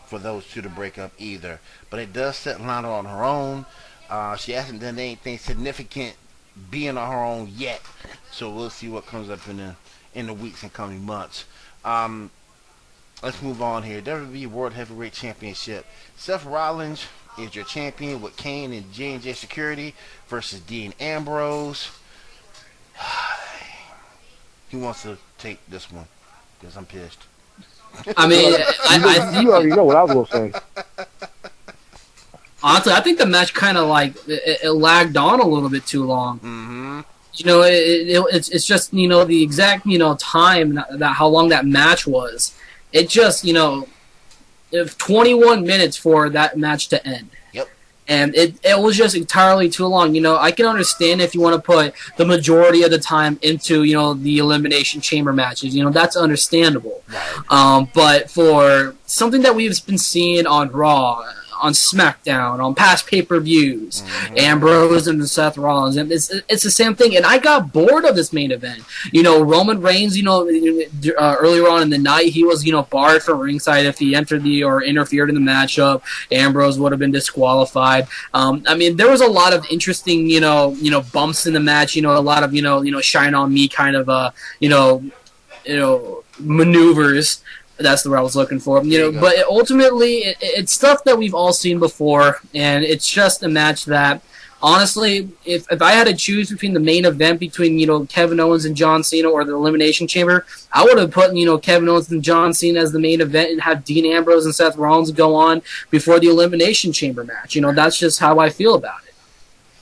for those two to break up either. But it does set Lana on her own. She hasn't done anything significant being on her own yet, so we'll see what comes up in the weeks and coming months. Let's move on here. WWE World Heavyweight Championship. Seth Rollins is your champion with Kane and J&J Security versus Dean Ambrose. He wants to take this one because I'm pissed. I mean, you already know what I was going to say. Honestly, I think the match kind of it lagged on a little bit too long. Mm-hmm. It's just the exact time that how long that match was. It just, 21 minutes for that match to end. Yep. And it was just entirely too long. I can understand if you want to put the majority of the time into, the Elimination Chamber matches. That's understandable. Right. But for something that we've been seeing on Raw, on SmackDown, on past pay-per-views, Ambrose and Seth Rollins, and it's the same thing. And I got bored of this main event. Roman Reigns, earlier on in the night, he was, barred from ringside if he entered or interfered in the matchup. Ambrose would have been disqualified. I mean, there was a lot of interesting, bumps in the match. A lot of, shine on me kind of, maneuvers. That's the word I was looking for. But ultimately, it's stuff that we've all seen before, and it's just a match that honestly, if I had to choose between the main event between, Kevin Owens and John Cena or the Elimination Chamber, I would have put, Kevin Owens and John Cena as the main event and have Dean Ambrose and Seth Rollins go on before the Elimination Chamber match. That's just how I feel about it.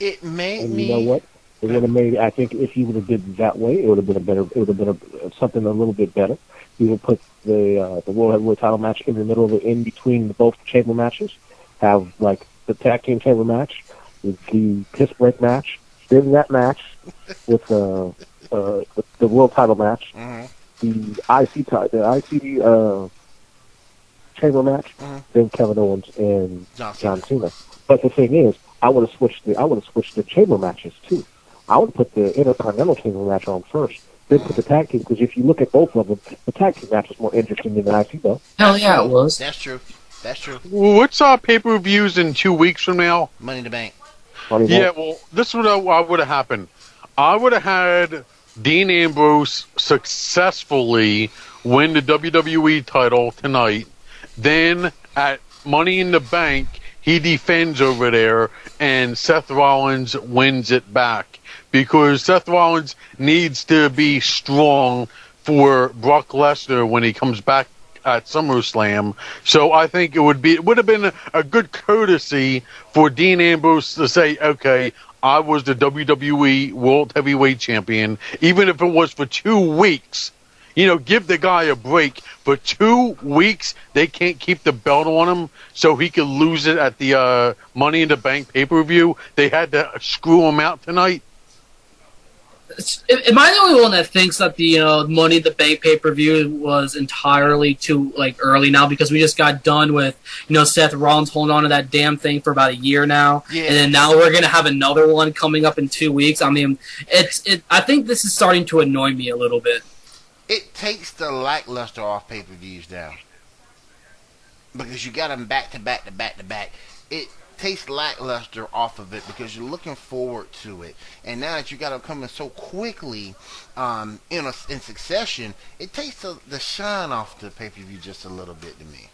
It made And me. you know what? It would have made. I think if you would have did it that way, it would have been a better. It would have been something a little bit better. You would put the World Heavyweight Title match in the middle of it, in between both chamber matches. Have like the tag team chamber match, with the piss break match, then that match with the world title match, the IC chamber match, then Kevin Owens and John Cena. But the thing is, I would have switched the chamber matches too. I would have put the Intercontinental Chamber match on first, then put the tag team, because if you look at both of them, the tag team match is more interesting than the IC though. Hell yeah, it was. That's true. That's true. What's pay-per-views in 2 weeks from now? Money in the Bank. Yeah, well, this is what would have happened. I would have had Dean Ambrose successfully win the WWE title tonight. Then at Money in the Bank, he defends over there, and Seth Rollins wins it back. Because Seth Rollins needs to be strong for Brock Lesnar when he comes back at SummerSlam. So I think it would have been a good courtesy for Dean Ambrose to say, okay, I was the WWE World Heavyweight Champion, even if it was for 2 weeks. Give the guy a break. For 2 weeks, they can't keep the belt on him, so he could lose it at the Money in the Bank pay-per-view. They had to screw him out tonight. Am I the only one that thinks that the Money in the Bank pay-per-view was entirely too early now, because we just got done with Seth Rollins holding on to that damn thing for about a year now, and then now we're gonna have another one coming up in 2 weeks. I mean, I think this is starting to annoy me a little bit. It takes the lackluster off pay-per-views now, because you got them back to back to back to back. It takes lackluster off of it because you're looking forward to it, and now that you got them coming so quickly in succession, it takes the shine off the pay-per-view just a little bit to me.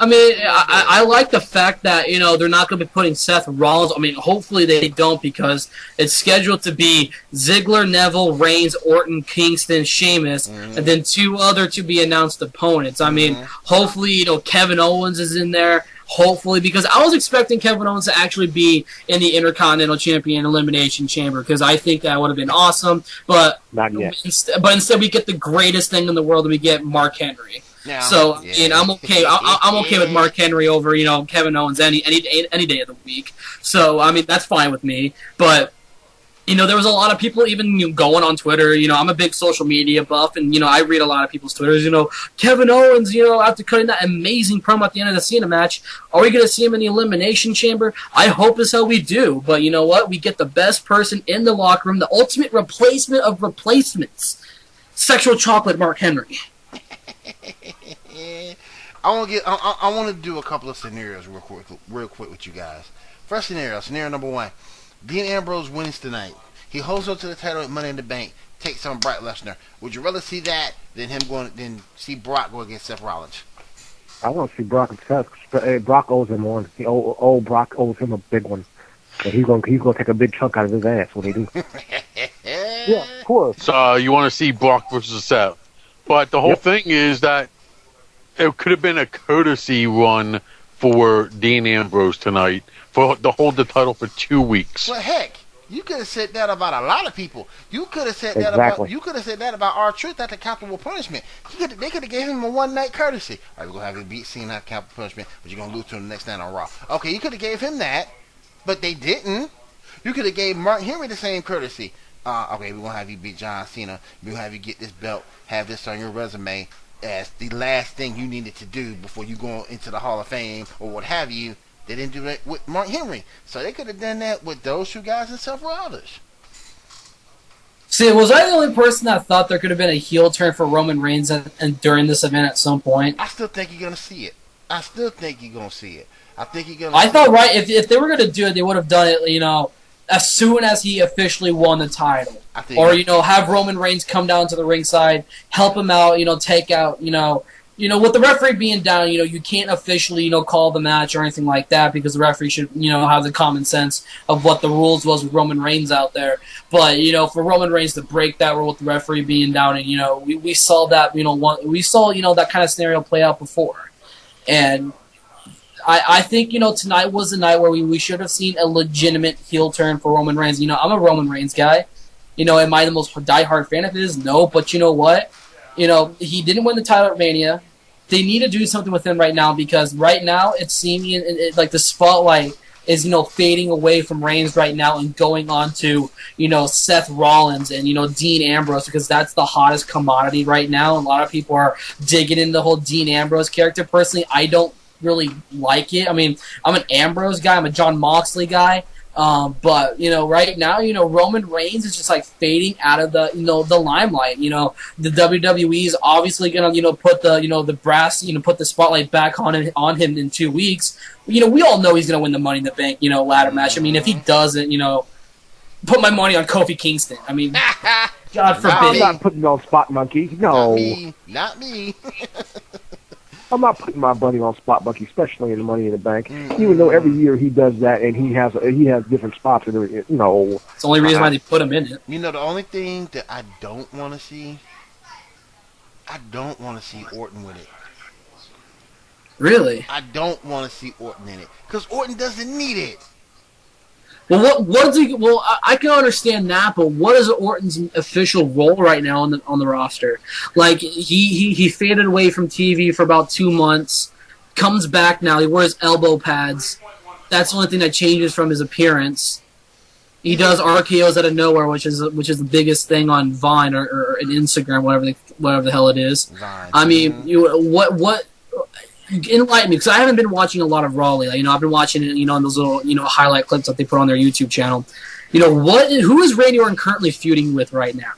I mean, I like the fact that, they're not going to be putting Seth Rollins. I mean, hopefully they don't, because it's scheduled to be Ziggler, Neville, Reigns, Orton, Kingston, Sheamus, and then 2 other to be announced opponents. I mean, hopefully, Kevin Owens is in there. Hopefully, because I was expecting Kevin Owens to actually be in the Intercontinental Champion Elimination Chamber, because I think that would have been awesome. But not yet. But instead, we get the greatest thing in the world, and we get Mark Henry. Now, so I'm okay. I'm okay with Mark Henry over Kevin Owens any day of the week. So I mean, that's fine with me. But there was a lot of people even going on Twitter. I'm a big social media buff, and I read a lot of people's Twitters. Kevin Owens, after cutting that amazing promo at the end of the Cena match, are we going to see him in the Elimination Chamber? I hope as hell we do. But you know what? We get the best person in the locker room, the ultimate replacement of replacements, sexual chocolate, Mark Henry. I want to do a couple of scenarios real quick with you guys. First scenario number 1. Dean Ambrose wins tonight. He holds on to the title at Money in the Bank, takes on Brock Lesnar. Would you rather see that than see Brock go against Seth Rollins? I want to see Brock and Seth. Brock owes him one. Old Brock owes him a big one. And he's gonna take a big chunk out of his ass when he do. Yeah, of course. So you want to see Brock versus Seth, but the whole thing is that it could have been a courtesy run for Dean Ambrose tonight to hold the title for 2 weeks. Well, heck, you could have said that about a lot of people. You could have said that about R-Truth at the Capital Punishment. They could have gave him a one-night courtesy. All right, we're gonna have him beat Cena at Capital Punishment, but you're gonna lose to him the next night on Raw. Okay, you could have gave him that, but they didn't. You could have gave Mark Henry the same courtesy. Okay, we're gonna have you beat John Cena. We're gonna have you get this belt, have this on your resume as the last thing you needed to do before you go into the Hall of Fame or what have you. They didn't do that with Mark Henry, so they could have done that with those 2 guys and several others. See, was I the only person that thought there could have been a heel turn for Roman Reigns during this event at some point? I still think you're gonna see it. I thought right if they were gonna do it, they would have done it, as soon as he officially won the title, or have Roman Reigns come down to the ringside, help him out, take out with the referee being down, you can't officially, call the match or anything like that because the referee should, have the common sense of what the rules was with Roman Reigns out there. But, for Roman Reigns to break that rule with the referee being down, and, we saw that, that kind of scenario play out before. And I think, tonight was the night where we should have seen a legitimate heel turn for Roman Reigns. I'm a Roman Reigns guy. Am I the most diehard fan of his? No, but you know what? He didn't win the title at Mania. They need to do something with him right now because right now it's seeming like the spotlight is, fading away from Reigns right now and going on to, Seth Rollins and, Dean Ambrose because that's the hottest commodity right now. A lot of people are digging in the whole Dean Ambrose character. Personally, I don't really like it. I mean, I'm an Ambrose guy. I'm a John Moxley guy. But, right now, Roman Reigns is just like fading out of the, the limelight. The WWE is obviously going to, put the, the brass, put the spotlight back on him in 2 weeks. We all know he's going to win the Money in the Bank, ladder match. I mean, if he doesn't, put my money on Kofi Kingston. I mean, God forbid. I'm not putting on Spot Monkey. No. Not me. I'm not putting my money on Spot Monkey, especially in the Money in the Bank. Even though every year he does that and he has different spots and everything. No. It's the only reason why they put him in it. The only thing that I don't want to see, Orton with it. Really? I don't want to see Orton in it because Orton doesn't need it. Well, what is he? Well, I can understand that, but what is Orton's official role right now on the roster? Like he faded away from TV for about 2 months, comes back now. He wears elbow pads. That's the only thing that changes from his appearance. He does RKO's out of nowhere, which is the biggest thing on Vine or Instagram, whatever the hell it is. Vine. I mean, what? Enlighten me, because I haven't been watching a lot of Raw lately. I've been watching it, on those little, highlight clips that they put on their YouTube channel. Who is Randy Orton currently feuding with right now?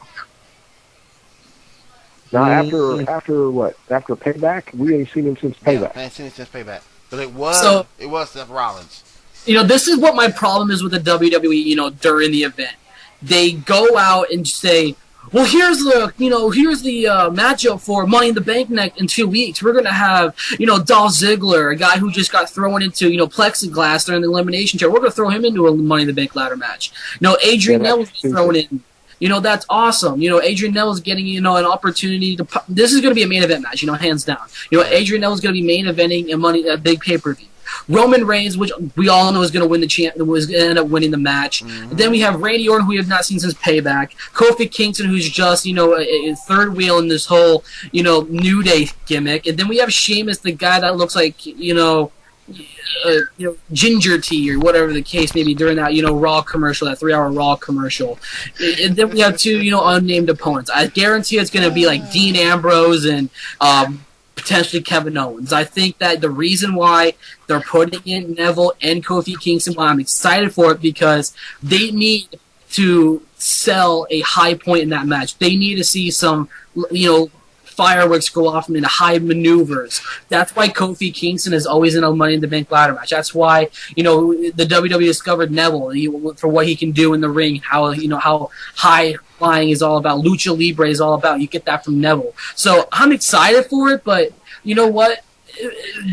Now, after what? After Payback? We ain't seen him since Payback. I ain't seen him since Payback. But it was Seth Rollins. This is what my problem is with the WWE, during the event. They go out and say, well, here's the matchup for Money in the Bank in 2 weeks. We're going to have, Dolph Ziggler, a guy who just got thrown into, plexiglass during the elimination chair. We're going to throw him into a Money in the Bank ladder match. Adrian Neville's thrown in. That's awesome. Adrian Neville's getting, an opportunity to... This is going to be a main event match, hands down. Adrian Neville's going to be main eventing a big pay-per-view. Roman Reigns, which we all know is going to win was going to end up winning the match. Mm-hmm. And then we have Randy Orton, who we have not seen since Payback. Kofi Kingston, who's just, a third wheel in this whole, New Day gimmick. And then we have Sheamus, the guy that looks like, ginger tea or whatever the case may be during that, Raw commercial, that 3-hour Raw commercial. And then we have two, unnamed opponents. I guarantee it's going to be like Dean Ambrose and, potentially Kevin Owens. I think that the reason why they're putting in Neville and Kofi Kingston, why I'm excited for it, because they need to sell a high point in that match. They need to see some, fireworks go off in high maneuvers. That's why Kofi Kingston is always in a Money in the Bank ladder match. That's why, the WWE discovered Neville for what he can do in the ring, how high flying is all about, Lucha Libre is all about. You get that from Neville. So I'm excited for it, but you know what?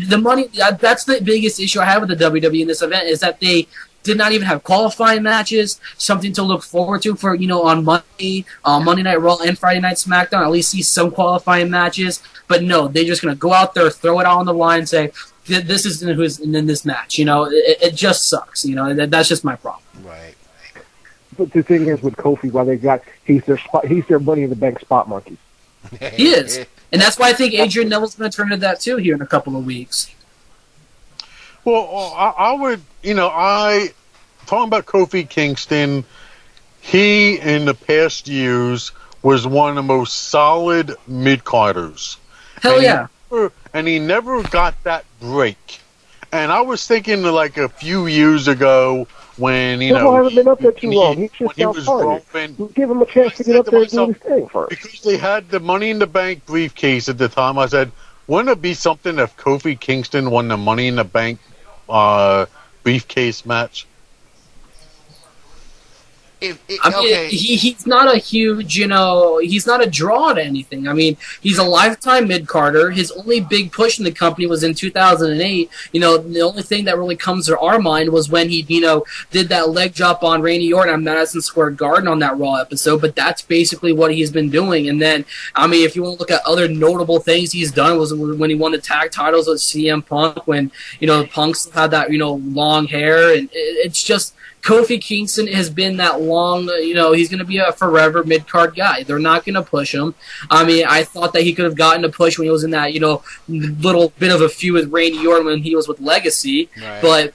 The money, that's the biggest issue I have with the WWE in this event, is that they did not even have qualifying matches, something to look forward to for, on Monday Night Raw and Friday Night SmackDown, at least see some qualifying matches. But no, they're just going to go out there, throw it out on the line, and say, this is who's in this match. It just sucks. That's just my problem. Right. But the thing is with Kofi, he's their Money in the Bank spot monkey. He is. And that's why I think Adrian Neville's going to turn into that too here in a couple of weeks. Well, I would, talking about Kofi Kingston, he, in the past years, was one of the most solid mid-carders. Hell yeah. And he never got that break. And I was thinking like a few years ago when, Neville hasn't been up there too long. He should give him a chance to get up there and do his thing first. Because they had the Money in the Bank briefcase at the time, I said, wouldn't it be something if Kofi Kingston won the Money in the Bank briefcase match? I mean, okay, he's not a huge, he's not a draw to anything. I mean, he's a lifetime mid-carder. His only big push in the company was in 2008. The only thing that really comes to our mind was when he, did that leg drop on Randy Orton at Madison Square Garden on that Raw episode, but that's basically what he's been doing. And then, I mean, if you want to look at other notable things he's done was when he won the tag titles with CM Punk, when, Punk had that, long hair, and it's just, Kofi Kingston has been that long, he's going to be a forever mid-card guy. They're not going to push him. I mean, I thought that he could have gotten a push when he was in that, little bit of a feud with Randy Orton when he was with Legacy. right. But,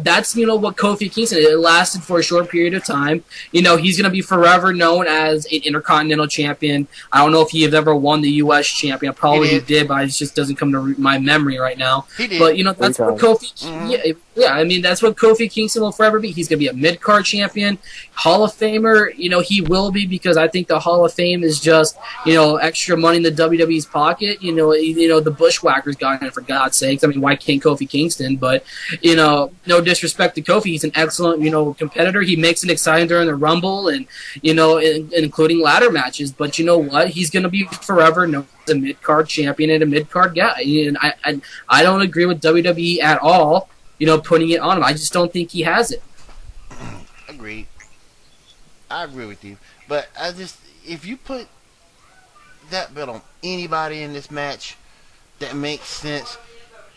that's, what Kofi Kingston, it lasted for a short period of time. He's going to be forever known as an Intercontinental Champion. I don't know if he has ever won the U.S. Champion. Probably he did, but it just doesn't come to my memory right now. He did. But, that's what Kofi... Mhm. Yeah, I mean, that's what Kofi Kingston will forever be. He's going to be a mid-card champion, Hall of Famer. He will be, because I think the Hall of Fame is just, extra money in the WWE's pocket. The Bushwhackers got it, for God's sakes. I mean, why can't Kofi Kingston? But, no disrespect to Kofi. He's an excellent, competitor. He makes it exciting during the Rumble and, including ladder matches. But you know what? He's going to be forever known as a mid-card champion and a mid-card guy. And I don't agree with WWE at all, putting it on him. I just don't think he has it. Agreed. I agree with you. But if you put that belt on anybody in this match that makes sense,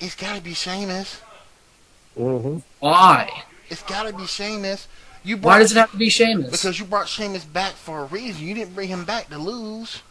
it's got to be Sheamus. Mm-hmm. Why? It's got to be Sheamus. Why does it have to be Sheamus? Because you brought Sheamus back for a reason. You didn't bring him back to lose.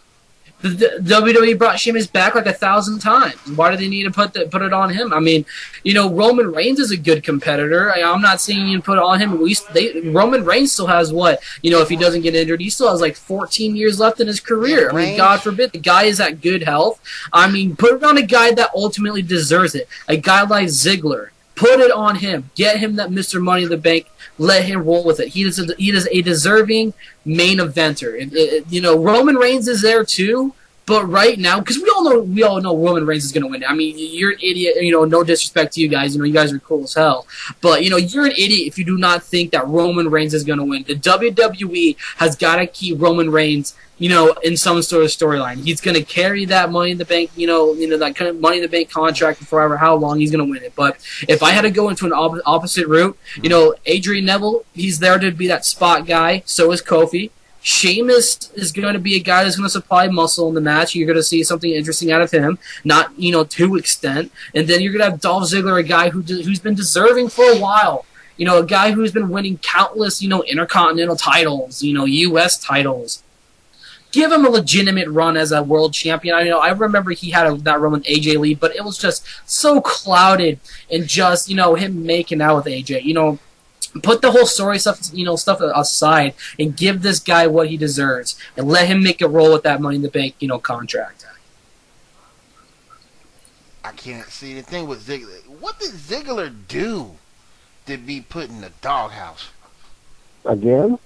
The WWE brought Sheamus back like 1,000 times. Why do they need to put it on him? I mean, Roman Reigns is a good competitor. I'm not saying you put it on him. Roman Reigns still has what? If he doesn't get injured, he still has like 14 years left in his career. I mean, God forbid. The guy is at good health. I mean, put it on a guy that ultimately deserves it. A guy like Ziggler. Put it on him. Get him that Mr. Money in the Bank. Let him roll with it. He is a deserving main eventer. Roman Reigns is there too. But right now, because we all know Roman Reigns is going to win. I mean, you're an idiot. No disrespect to you guys. You guys are cool as hell. But you're an idiot if you do not think that Roman Reigns is going to win. The WWE has got to keep Roman Reigns, in some sort of storyline. He's going to carry that Money in the Bank, that kind of Money in the Bank contract for forever. How long he's going to win it? But if I had to go into an opposite route, Adrian Neville, he's there to be that spot guy. So is Kofi. Sheamus is going to be a guy that's going to supply muscle in the match. You're going to see something interesting out of him, not to extent. And then you're going to have Dolph Ziggler, a guy who's been deserving for a while. A guy who's been winning countless, intercontinental titles, U.S. titles. Give him a legitimate run as a world champion. I remember he had that run with AJ Lee, but it was just so clouded and just, him making out with AJ. Put the whole story stuff aside and give this guy what he deserves and let him make a roll with that Money in the Bank, contract. I can't see the thing with Ziggler. What did Ziggler do to be put in the doghouse? Again?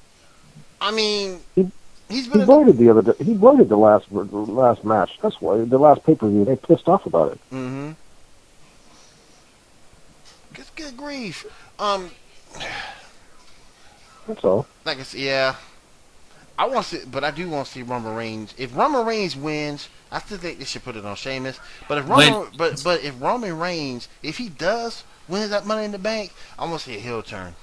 I mean, he voted the other day. He voted the last match. That's why the last pay-per-view. They pissed off about it. Mm-hmm. Good grief. That's all. Like I said, yeah. I want to see, but I do want to see Roman Reigns. If Roman Reigns wins, I still think they should put it on Sheamus. But if Roman Reigns, if he does win that Money in the Bank, I want to see a heel turn.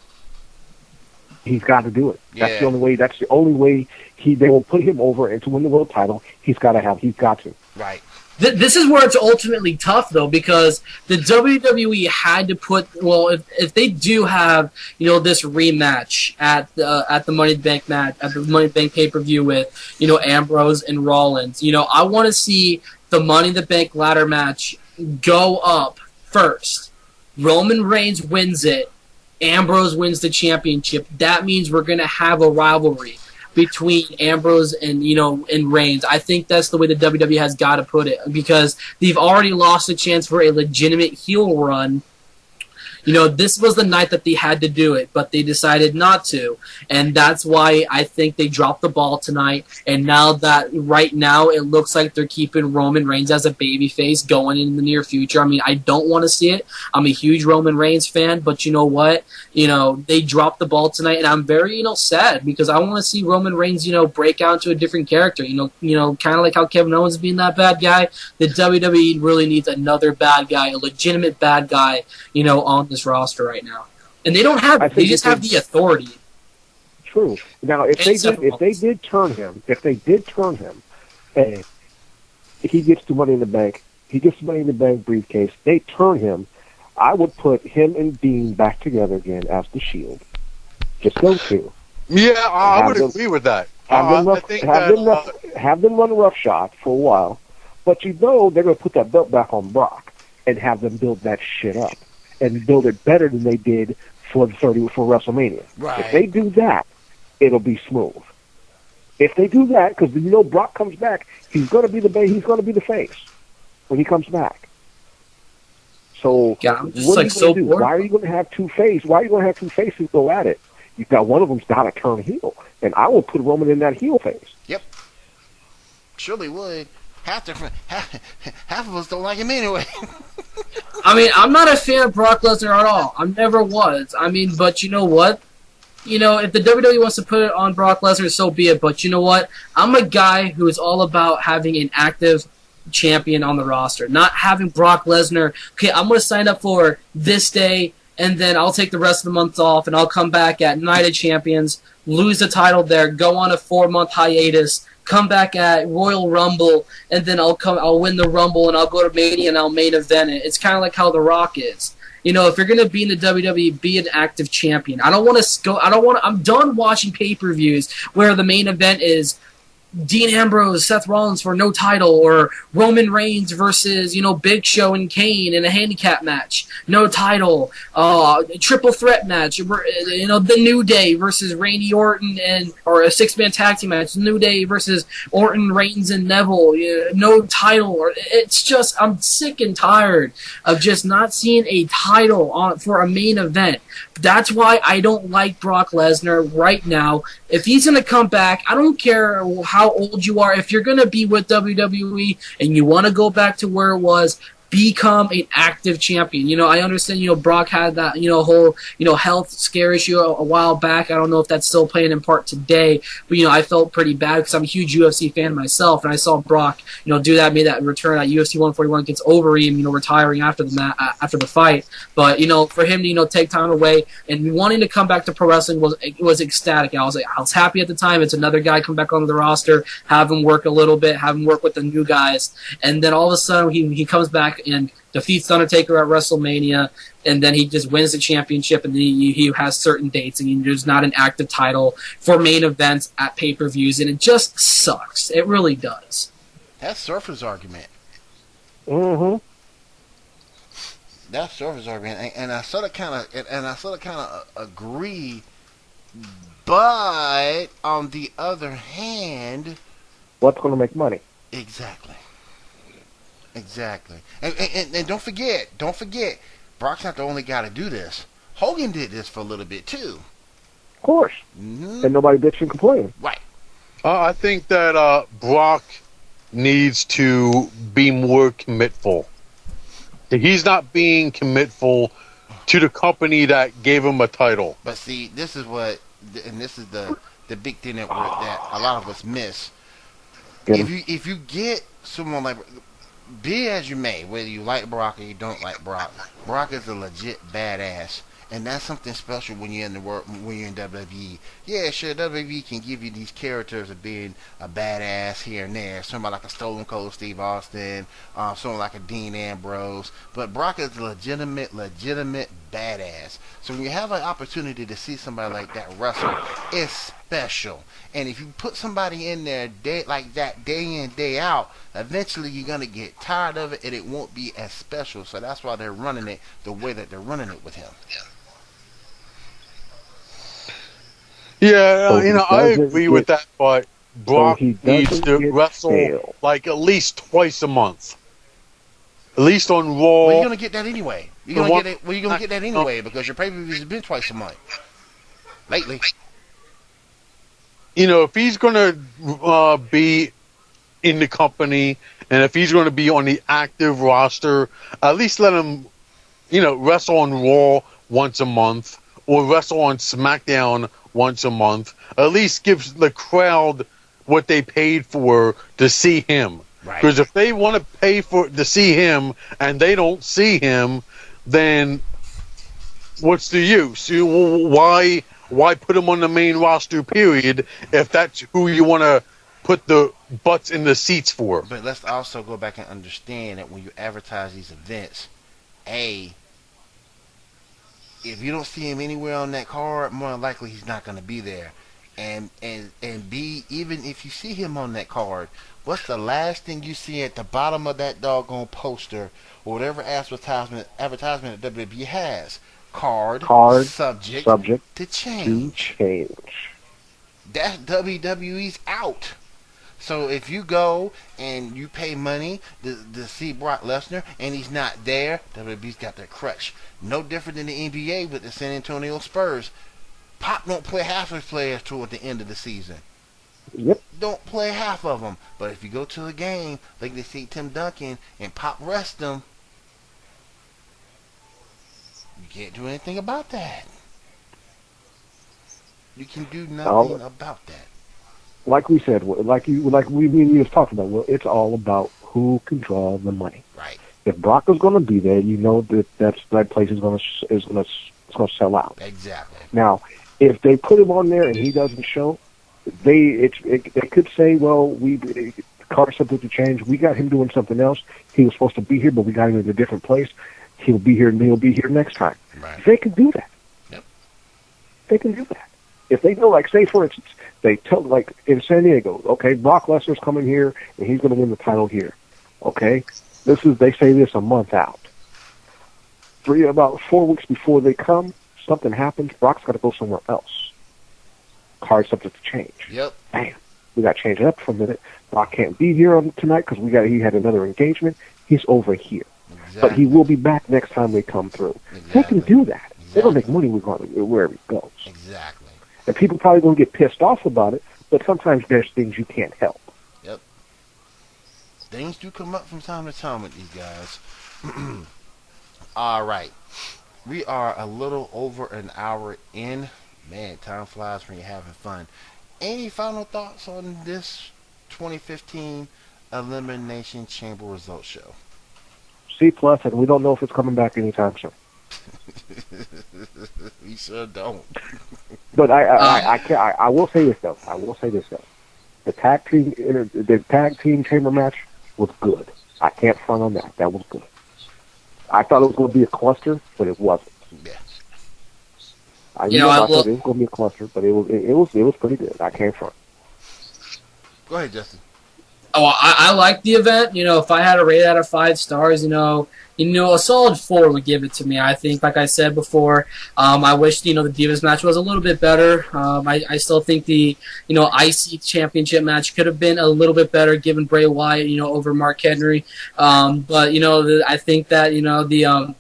He's got to do it. Yeah. That's the only way. That's the only way they will put him over and to win the world title. He's got to. Right. This is where it's ultimately tough, though, because the WWE had to put, if they do have, this rematch at the Money in the Bank match, at the Money in the Bank pay-per-view with, Ambrose and Rollins, I want to see the Money in the Bank ladder match go up first. Roman Reigns wins it. Ambrose wins the championship. That means we're going to have a rivalry between Ambrose and and Reigns. I think that's the way the WWE has got to put it, because they've already lost a chance for a legitimate heel run, This was the night that they had to do it, but they decided not to. And that's why I think they dropped the ball tonight. And right now, it looks like they're keeping Roman Reigns as a babyface going in the near future. I mean, I don't want to see it. I'm a huge Roman Reigns fan, but you know what? They dropped the ball tonight, and I'm very, sad because I want to see Roman Reigns, break out into a different character. Kind of like how Kevin Owens is being that bad guy. The WWE really needs another bad guy, a legitimate bad guy, on this roster right now. And they don't have, they just have the authority. True. Now, if they did turn him, and he gets the Money in the Bank, briefcase, they turn him, I would put him and Dean back together again as the Shield. Just those two. Yeah, I would agree with that. Have them run roughshot for a while, but they're going to put that belt back on Brock and have them build that shit up and build it better than they did for WrestleMania. Right. If they do that, it'll be smooth. If they do that, because Brock comes back, he's going to be the face when he comes back. So yeah, I'm just what are you so do? bored. Why are you going to have two faces? Why are you going to have two faces go at it? You've got one of them's got to turn heel, and I will put Roman in that heel phase. Yep. Surely would. Half of us don't like him anyway. I mean, I'm not a fan of Brock Lesnar at all. I never was. I mean, but you know what? If the WWE wants to put it on Brock Lesnar, so be it. But you know what? I'm a guy who is all about having an active champion on the roster, not having Brock Lesnar. Okay, I'm going to sign up for this day, and then I'll take the rest of the month off, and I'll come back at Night of Champions, lose the title there, go on a 4-month hiatus, come back at Royal Rumble, and then I'll win the Rumble, and I'll go to Mania, and I'll main event it. It's kind of like how The Rock is. If you're going to be in the WWE, be an active champion. I'm done watching pay-per-views where the main event is Dean Ambrose, Seth Rollins for no title, or Roman Reigns versus, Big Show and Kane in a handicap match, no title, triple threat match, the New Day versus Randy Orton or a 6-man tag team match, New Day versus Orton, Reigns, and Neville, no title. It's just, I'm sick and tired of just not seeing a title for a main event. That's why I don't like Brock Lesnar right now. If he's going to come back, I don't care how old you are. If you're going to be with WWE and you want to go back to where it was, become an active champion. I understand, Brock had that, whole, health scare issue a while back. I don't know if that's still playing in part today, but, I felt pretty bad because I'm a huge UFC fan myself, and I saw Brock, do that, made that return at UFC 141 against Overeem, retiring after the fight. But, for him to, take time away and wanting to come back to pro wrestling was ecstatic. I was happy at the time. It's another guy come back onto the roster, have him work a little bit, have him work with the new guys, and then all of a sudden he comes back and defeats Undertaker at WrestleMania, and then he just wins the championship, and then he has certain dates, and there's not an active title for main events at pay-per-views, and it just sucks. It really does. That's Surfer's argument. Mm-hmm. That's Surfer's argument, and I sort of kind of agree, but on the other hand, what's going to make money? Exactly. And don't forget, Brock's not the only guy to do this. Hogan did this for a little bit too. Of course. Mm-hmm. And nobody bitched and complained. Right. I think that Brock needs to be more commitful. He's not being commitful to the company that gave him a title. But see, this is the big thing that a lot of us miss. If you get someone like, be as you may, whether you like Brock or you don't like Brock, Brock is a legit badass, and that's something special when you're in WWE. Yeah, sure, WWE can give you these characters of being a badass here and there, somebody like a Stone Cold Steve Austin, someone like a Dean Ambrose, but Brock is a legitimate badass. So when you have an opportunity to see somebody like that wrestle, it's special. And if you put somebody in there like that day in, day out, eventually you're going to get tired of it, and it won't be as special. So that's why they're running it the way that they're running it with him. Yeah, I agree with that, but Brock needs to wrestle like at least twice a month. At least on Raw. Well, you're going to get that anyway. You're gonna get it. Well, you're gonna get that anyway because your pay-per-views have been twice a month lately. If he's gonna be in the company, and if he's gonna be on the active roster, at least let him, wrestle on Raw once a month or wrestle on SmackDown once a month. At least gives the crowd what they paid for to see him. Right. Because if they want to pay to see him and they don't see him, then what's the use? Why put him on the main roster, period, if that's who you want to put the butts in the seats for? But let's also go back and understand that when you advertise these events, A, if you don't see him anywhere on that card, more than likely he's not going to be there. And B, even if you see him on that card, what's the last thing you see at the bottom of that doggone poster or whatever advertisement that WWE has? Card subject to change. That's WWE's out. So if you go and you pay money to see Brock Lesnar and he's not there, WWE's got their crutch. No different than the NBA with the San Antonio Spurs. Pop don't play half his players toward the end of the season. Yep. Don't play half of them. But if you go to a game like they see Tim Duncan and Pop rest them, you can't do anything about that. You can do nothing about that. Like we said, like we was talking about, it's all about who can draw the money. Right. If Brock is going to be there, you know that place is going to sell out. Exactly. Now, if they put him on there and he doesn't show, they could say, well, the card subject to change. We got him doing something else. He was supposed to be here, but we got him in a different place. He'll be here, and he'll be here next time. Right. They can do that. Yep. They can do that. If they know, like, say, for instance, they tell, like, in San Diego, okay, Brock Lesnar's coming here, and he's going to win the title here. Okay? They say this a month out. About 4 weeks before they come, something happens, Brock's got to go somewhere else. Card subject to change. Yep. Bam. We got to change it up for a minute. Brock can't be here tonight because he had another engagement. He's over here. Exactly. But he will be back next time we come through. Exactly. They can do that. Exactly. They don't make money wherever he goes. Exactly. And people probably going to get pissed off about it, but sometimes there's things you can't help. Yep. Things do come up from time to time with these guys. All right. We are a little over an hour in. Man, time flies when you're having fun. Any final thoughts on this 2015 Elimination Chamber Results Show? C+, and we don't know if it's coming back anytime soon. We sure don't. But I will say this though. The tag team chamber match was good. I can't front on that. That was good. I thought it was going to be a cluster, but it wasn't. Yeah. I thought it was going to be a cluster, but it was pretty good. I can't front. Go ahead, Justin. Oh, I like the event. If I had to rate it out of 5 stars, a solid 4 would give it to me. I think, like I said before, I wish, the Divas match was a little bit better. I still think the, IC championship match could have been a little bit better given Bray Wyatt, over Mark Henry. But, I think that,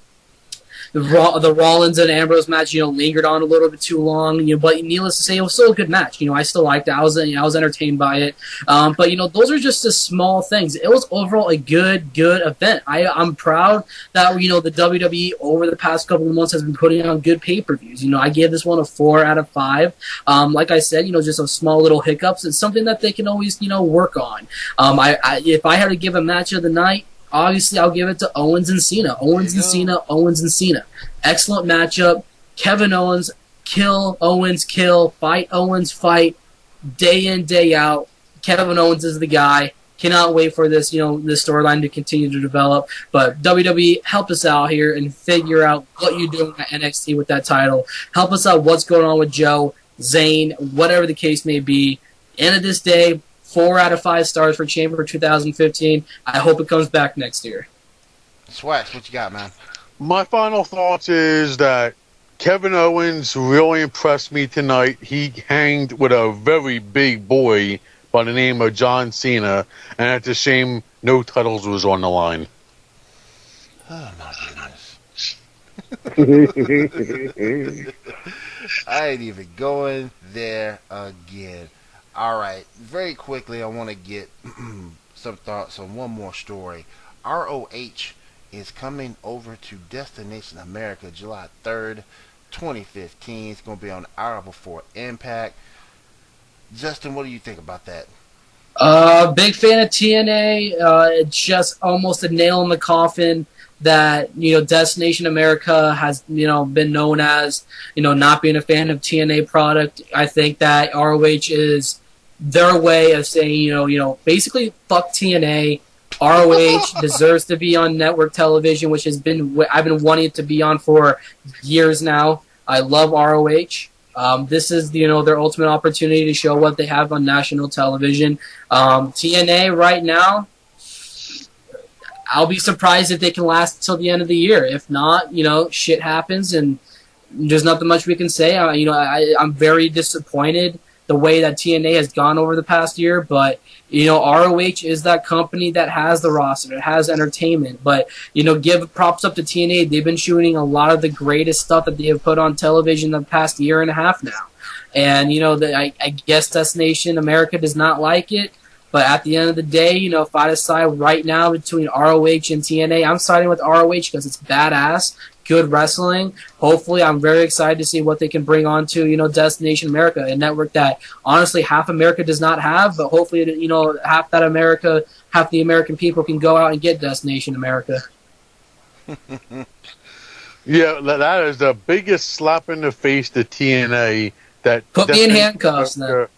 the Rollins and Ambrose match, lingered on a little bit too long. But needless to say, it was still a good match. I still liked it. I was entertained by it. But those are just the small things. It was overall a good event. I'm proud that the WWE over the past couple of months has been putting on good pay-per-views. I gave this one a 4 out of 5. Like I said, just some small little hiccups. It's something that they can always work on. If I had to give a match of the night, obviously, I'll give it to Owens and Cena. Owens and Cena. Excellent matchup. Kevin Owens, kill Owens, kill. Fight Owens, fight. Day in, day out. Kevin Owens is the guy. Cannot wait for this, this storyline to continue to develop. But WWE, help us out here and figure out what you're doing at NXT with that title. Help us out what's going on with Joe, Zayn, whatever the case may be. End of this day, 4 out of 5 stars for Chamber 2015. I hope it comes back next year. Swax, what you got, man? My final thoughts is that Kevin Owens really impressed me tonight. He hanged with a very big boy by the name of John Cena, and it's a shame no titles was on the line. Oh, my goodness. I ain't even going there again. All right, very quickly, I want to get some thoughts on one more story. ROH is coming over to Destination America July 3rd, 2015. It's going to be on the hour before Impact. Justin, what do you think about that? Big fan of TNA. It's just almost a nail in the coffin that Destination America has been known as not being a fan of TNA product. I think that ROH is their way of saying basically fuck TNA. ROH deserves to be on network television, which I've been wanting it to be on for years now. I love ROH. This is their ultimate opportunity to show what they have on national television. TNA right now, I'll be surprised if they can last until the end of the year. If not, shit happens, and there's nothing much we can say. I'm very disappointed the way that TNA has gone over the past year, but ROH is that company that has the roster, it has entertainment. But give props up to TNA. They've been shooting a lot of the greatest stuff that they have put on television the past year and a half now. And I guess Destination America does not like it. But at the end of the day, if I decide right now between ROH and TNA, I'm siding with ROH because it's badass, good wrestling. Hopefully, I'm very excited to see what they can bring on to, Destination America, a network that honestly half America does not have, but hopefully, half the American people can go out and get Destination America. Yeah, that is the biggest slap in the face to TNA. That Put me in handcuffs then.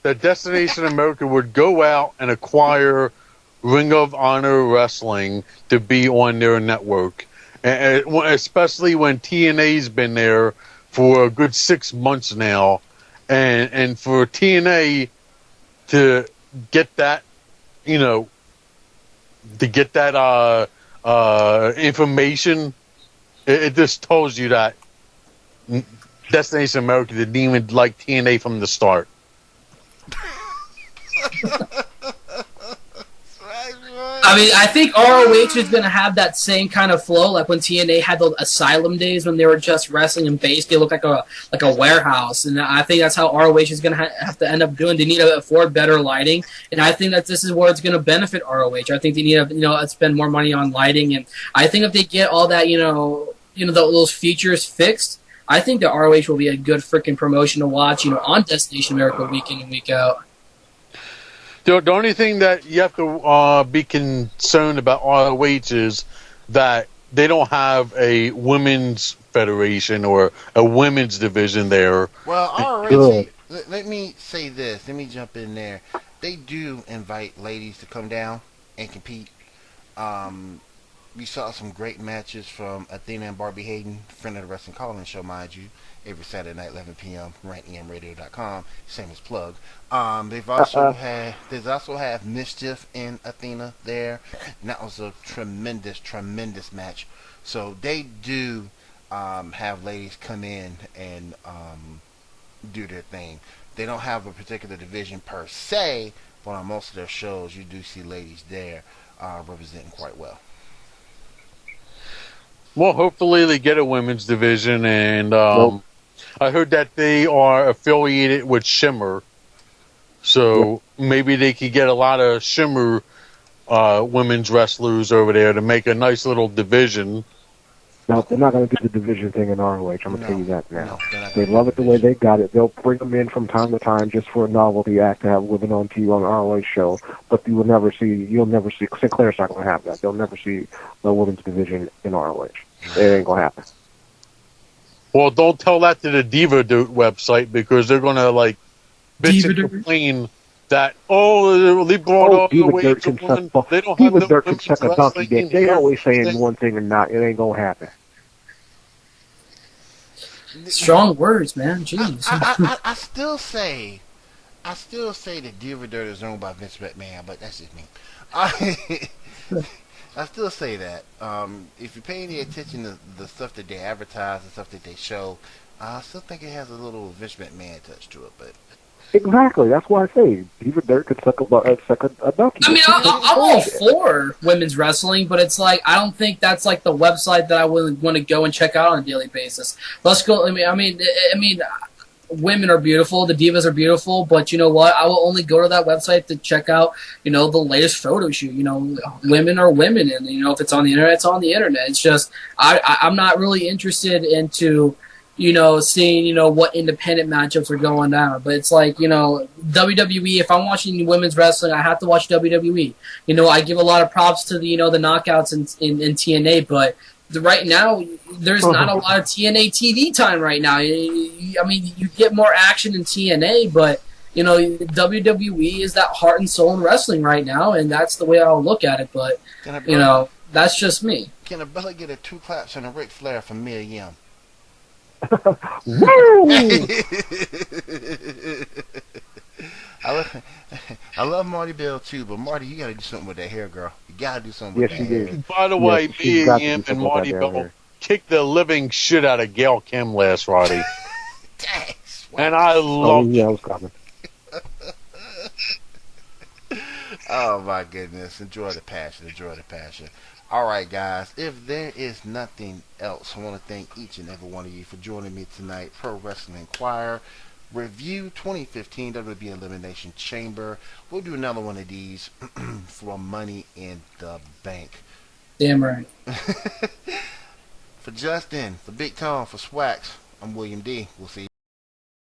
That Destination America would go out and acquire Ring of Honor Wrestling to be on their network. And especially when TNA's been there for a good 6 months now. And for TNA to get that, to get that information, it just tells you that Destination America didn't even like TNA from the start. I mean, I think ROH is going to have that same kind of flow, like when TNA had the Asylum days when they were just wrestling and basically looked like a warehouse. And I think that's how ROH is going to have to end up doing. They need to afford better lighting, and I think that this is where it's going to benefit ROH. I think they need to spend more money on lighting, and I think if they get all that those features fixed, I think that ROH will be a good freaking promotion to watch on Destination America week in and week out. The only thing that you have to be concerned about ROH is that they don't have a women's federation or a women's division there. Well, ROH, let me say this. Let me jump in there. They do invite ladies to come down and compete. We saw some great matches from Athena and Barbie Hayden, friend of the Wrestling Call-In Show, mind you, every Saturday night, 11 p.m. rantemradio.com. Same as plug. There's also have Mischief and Athena there, and that was a tremendous match. So they do have ladies come in and do their thing. They don't have a particular division per se, but on most of their shows, you do see ladies there representing quite well. Well, hopefully they get a women's division, and I heard that they are affiliated with Shimmer, so maybe they could get a lot of Shimmer women's wrestlers over there to make a nice little division. No, they're not going to do the division thing in ROH. I'm going to tell you that now. They love it the way they got it. They'll bring them in from time to time just for a novelty act to have women on TV on an ROH show. But you'll never see. Sinclair's not going to have that. They'll never see the women's division in ROH. It ain't going to happen. Well, don't tell that to the Diva Dirt website because they're going to bitch and complain that they brought all the way to women. They don't have Diva Dirt can women's suck a donkey wrestling dick. They always saying one thing and not. It ain't going to happen. Strong words, man. Jeez. I still say that Diva Dirt is owned by Vince McMahon, but that's just me. I still say that. If you pay any attention to the stuff that they advertise and stuff that they show, I still think it has a little Vince McMahon touch to it. But Exactly. That's why I say Diva Dirt could suck a ducky. I mean, I'm all for women's wrestling, but it's like I don't think that's like the website that I would want to go and check out on a daily basis. Let's go. I mean, women are beautiful. The divas are beautiful, but you know what? I will only go to that website to check out, the latest photo shoot. Women are women, and if it's on the internet, it's on the internet. It's just I'm not really interested into seeing, what independent matchups are going down. But it's like, WWE, if I'm watching women's wrestling, I have to watch WWE. I give a lot of props to the knockouts in TNA, but right now, there's not a lot of TNA TV time right now. I mean, you get more action in TNA, but, WWE is that heart and soul in wrestling right now, and that's the way I'll look at it. But, that's just me. Can a Bella get a 2 claps and a Ric Flair from Mia Yim? Woo! I love Marty Bell too, but Marty, you gotta do something with that hair, girl. You gotta do something with Yes, that she hair. did. By the way, Yes, she's got to Mia Yim do something and about Marty that Bell hair. kicked the living shit out of Gail Kim last Friday. Dang, And I Oh, love yeah, I was coming. oh my goodness. Enjoy the passion. Enjoy the passion. Alright guys, if there is nothing else, I want to thank each and every one of you for joining me tonight. Pro Wrestling Inquirer Review 2015 WWE Elimination Chamber. We'll do another one of these for Money in the Bank. Damn right. For Justin, for Big Tom, for Swax, I'm William D. We'll see you.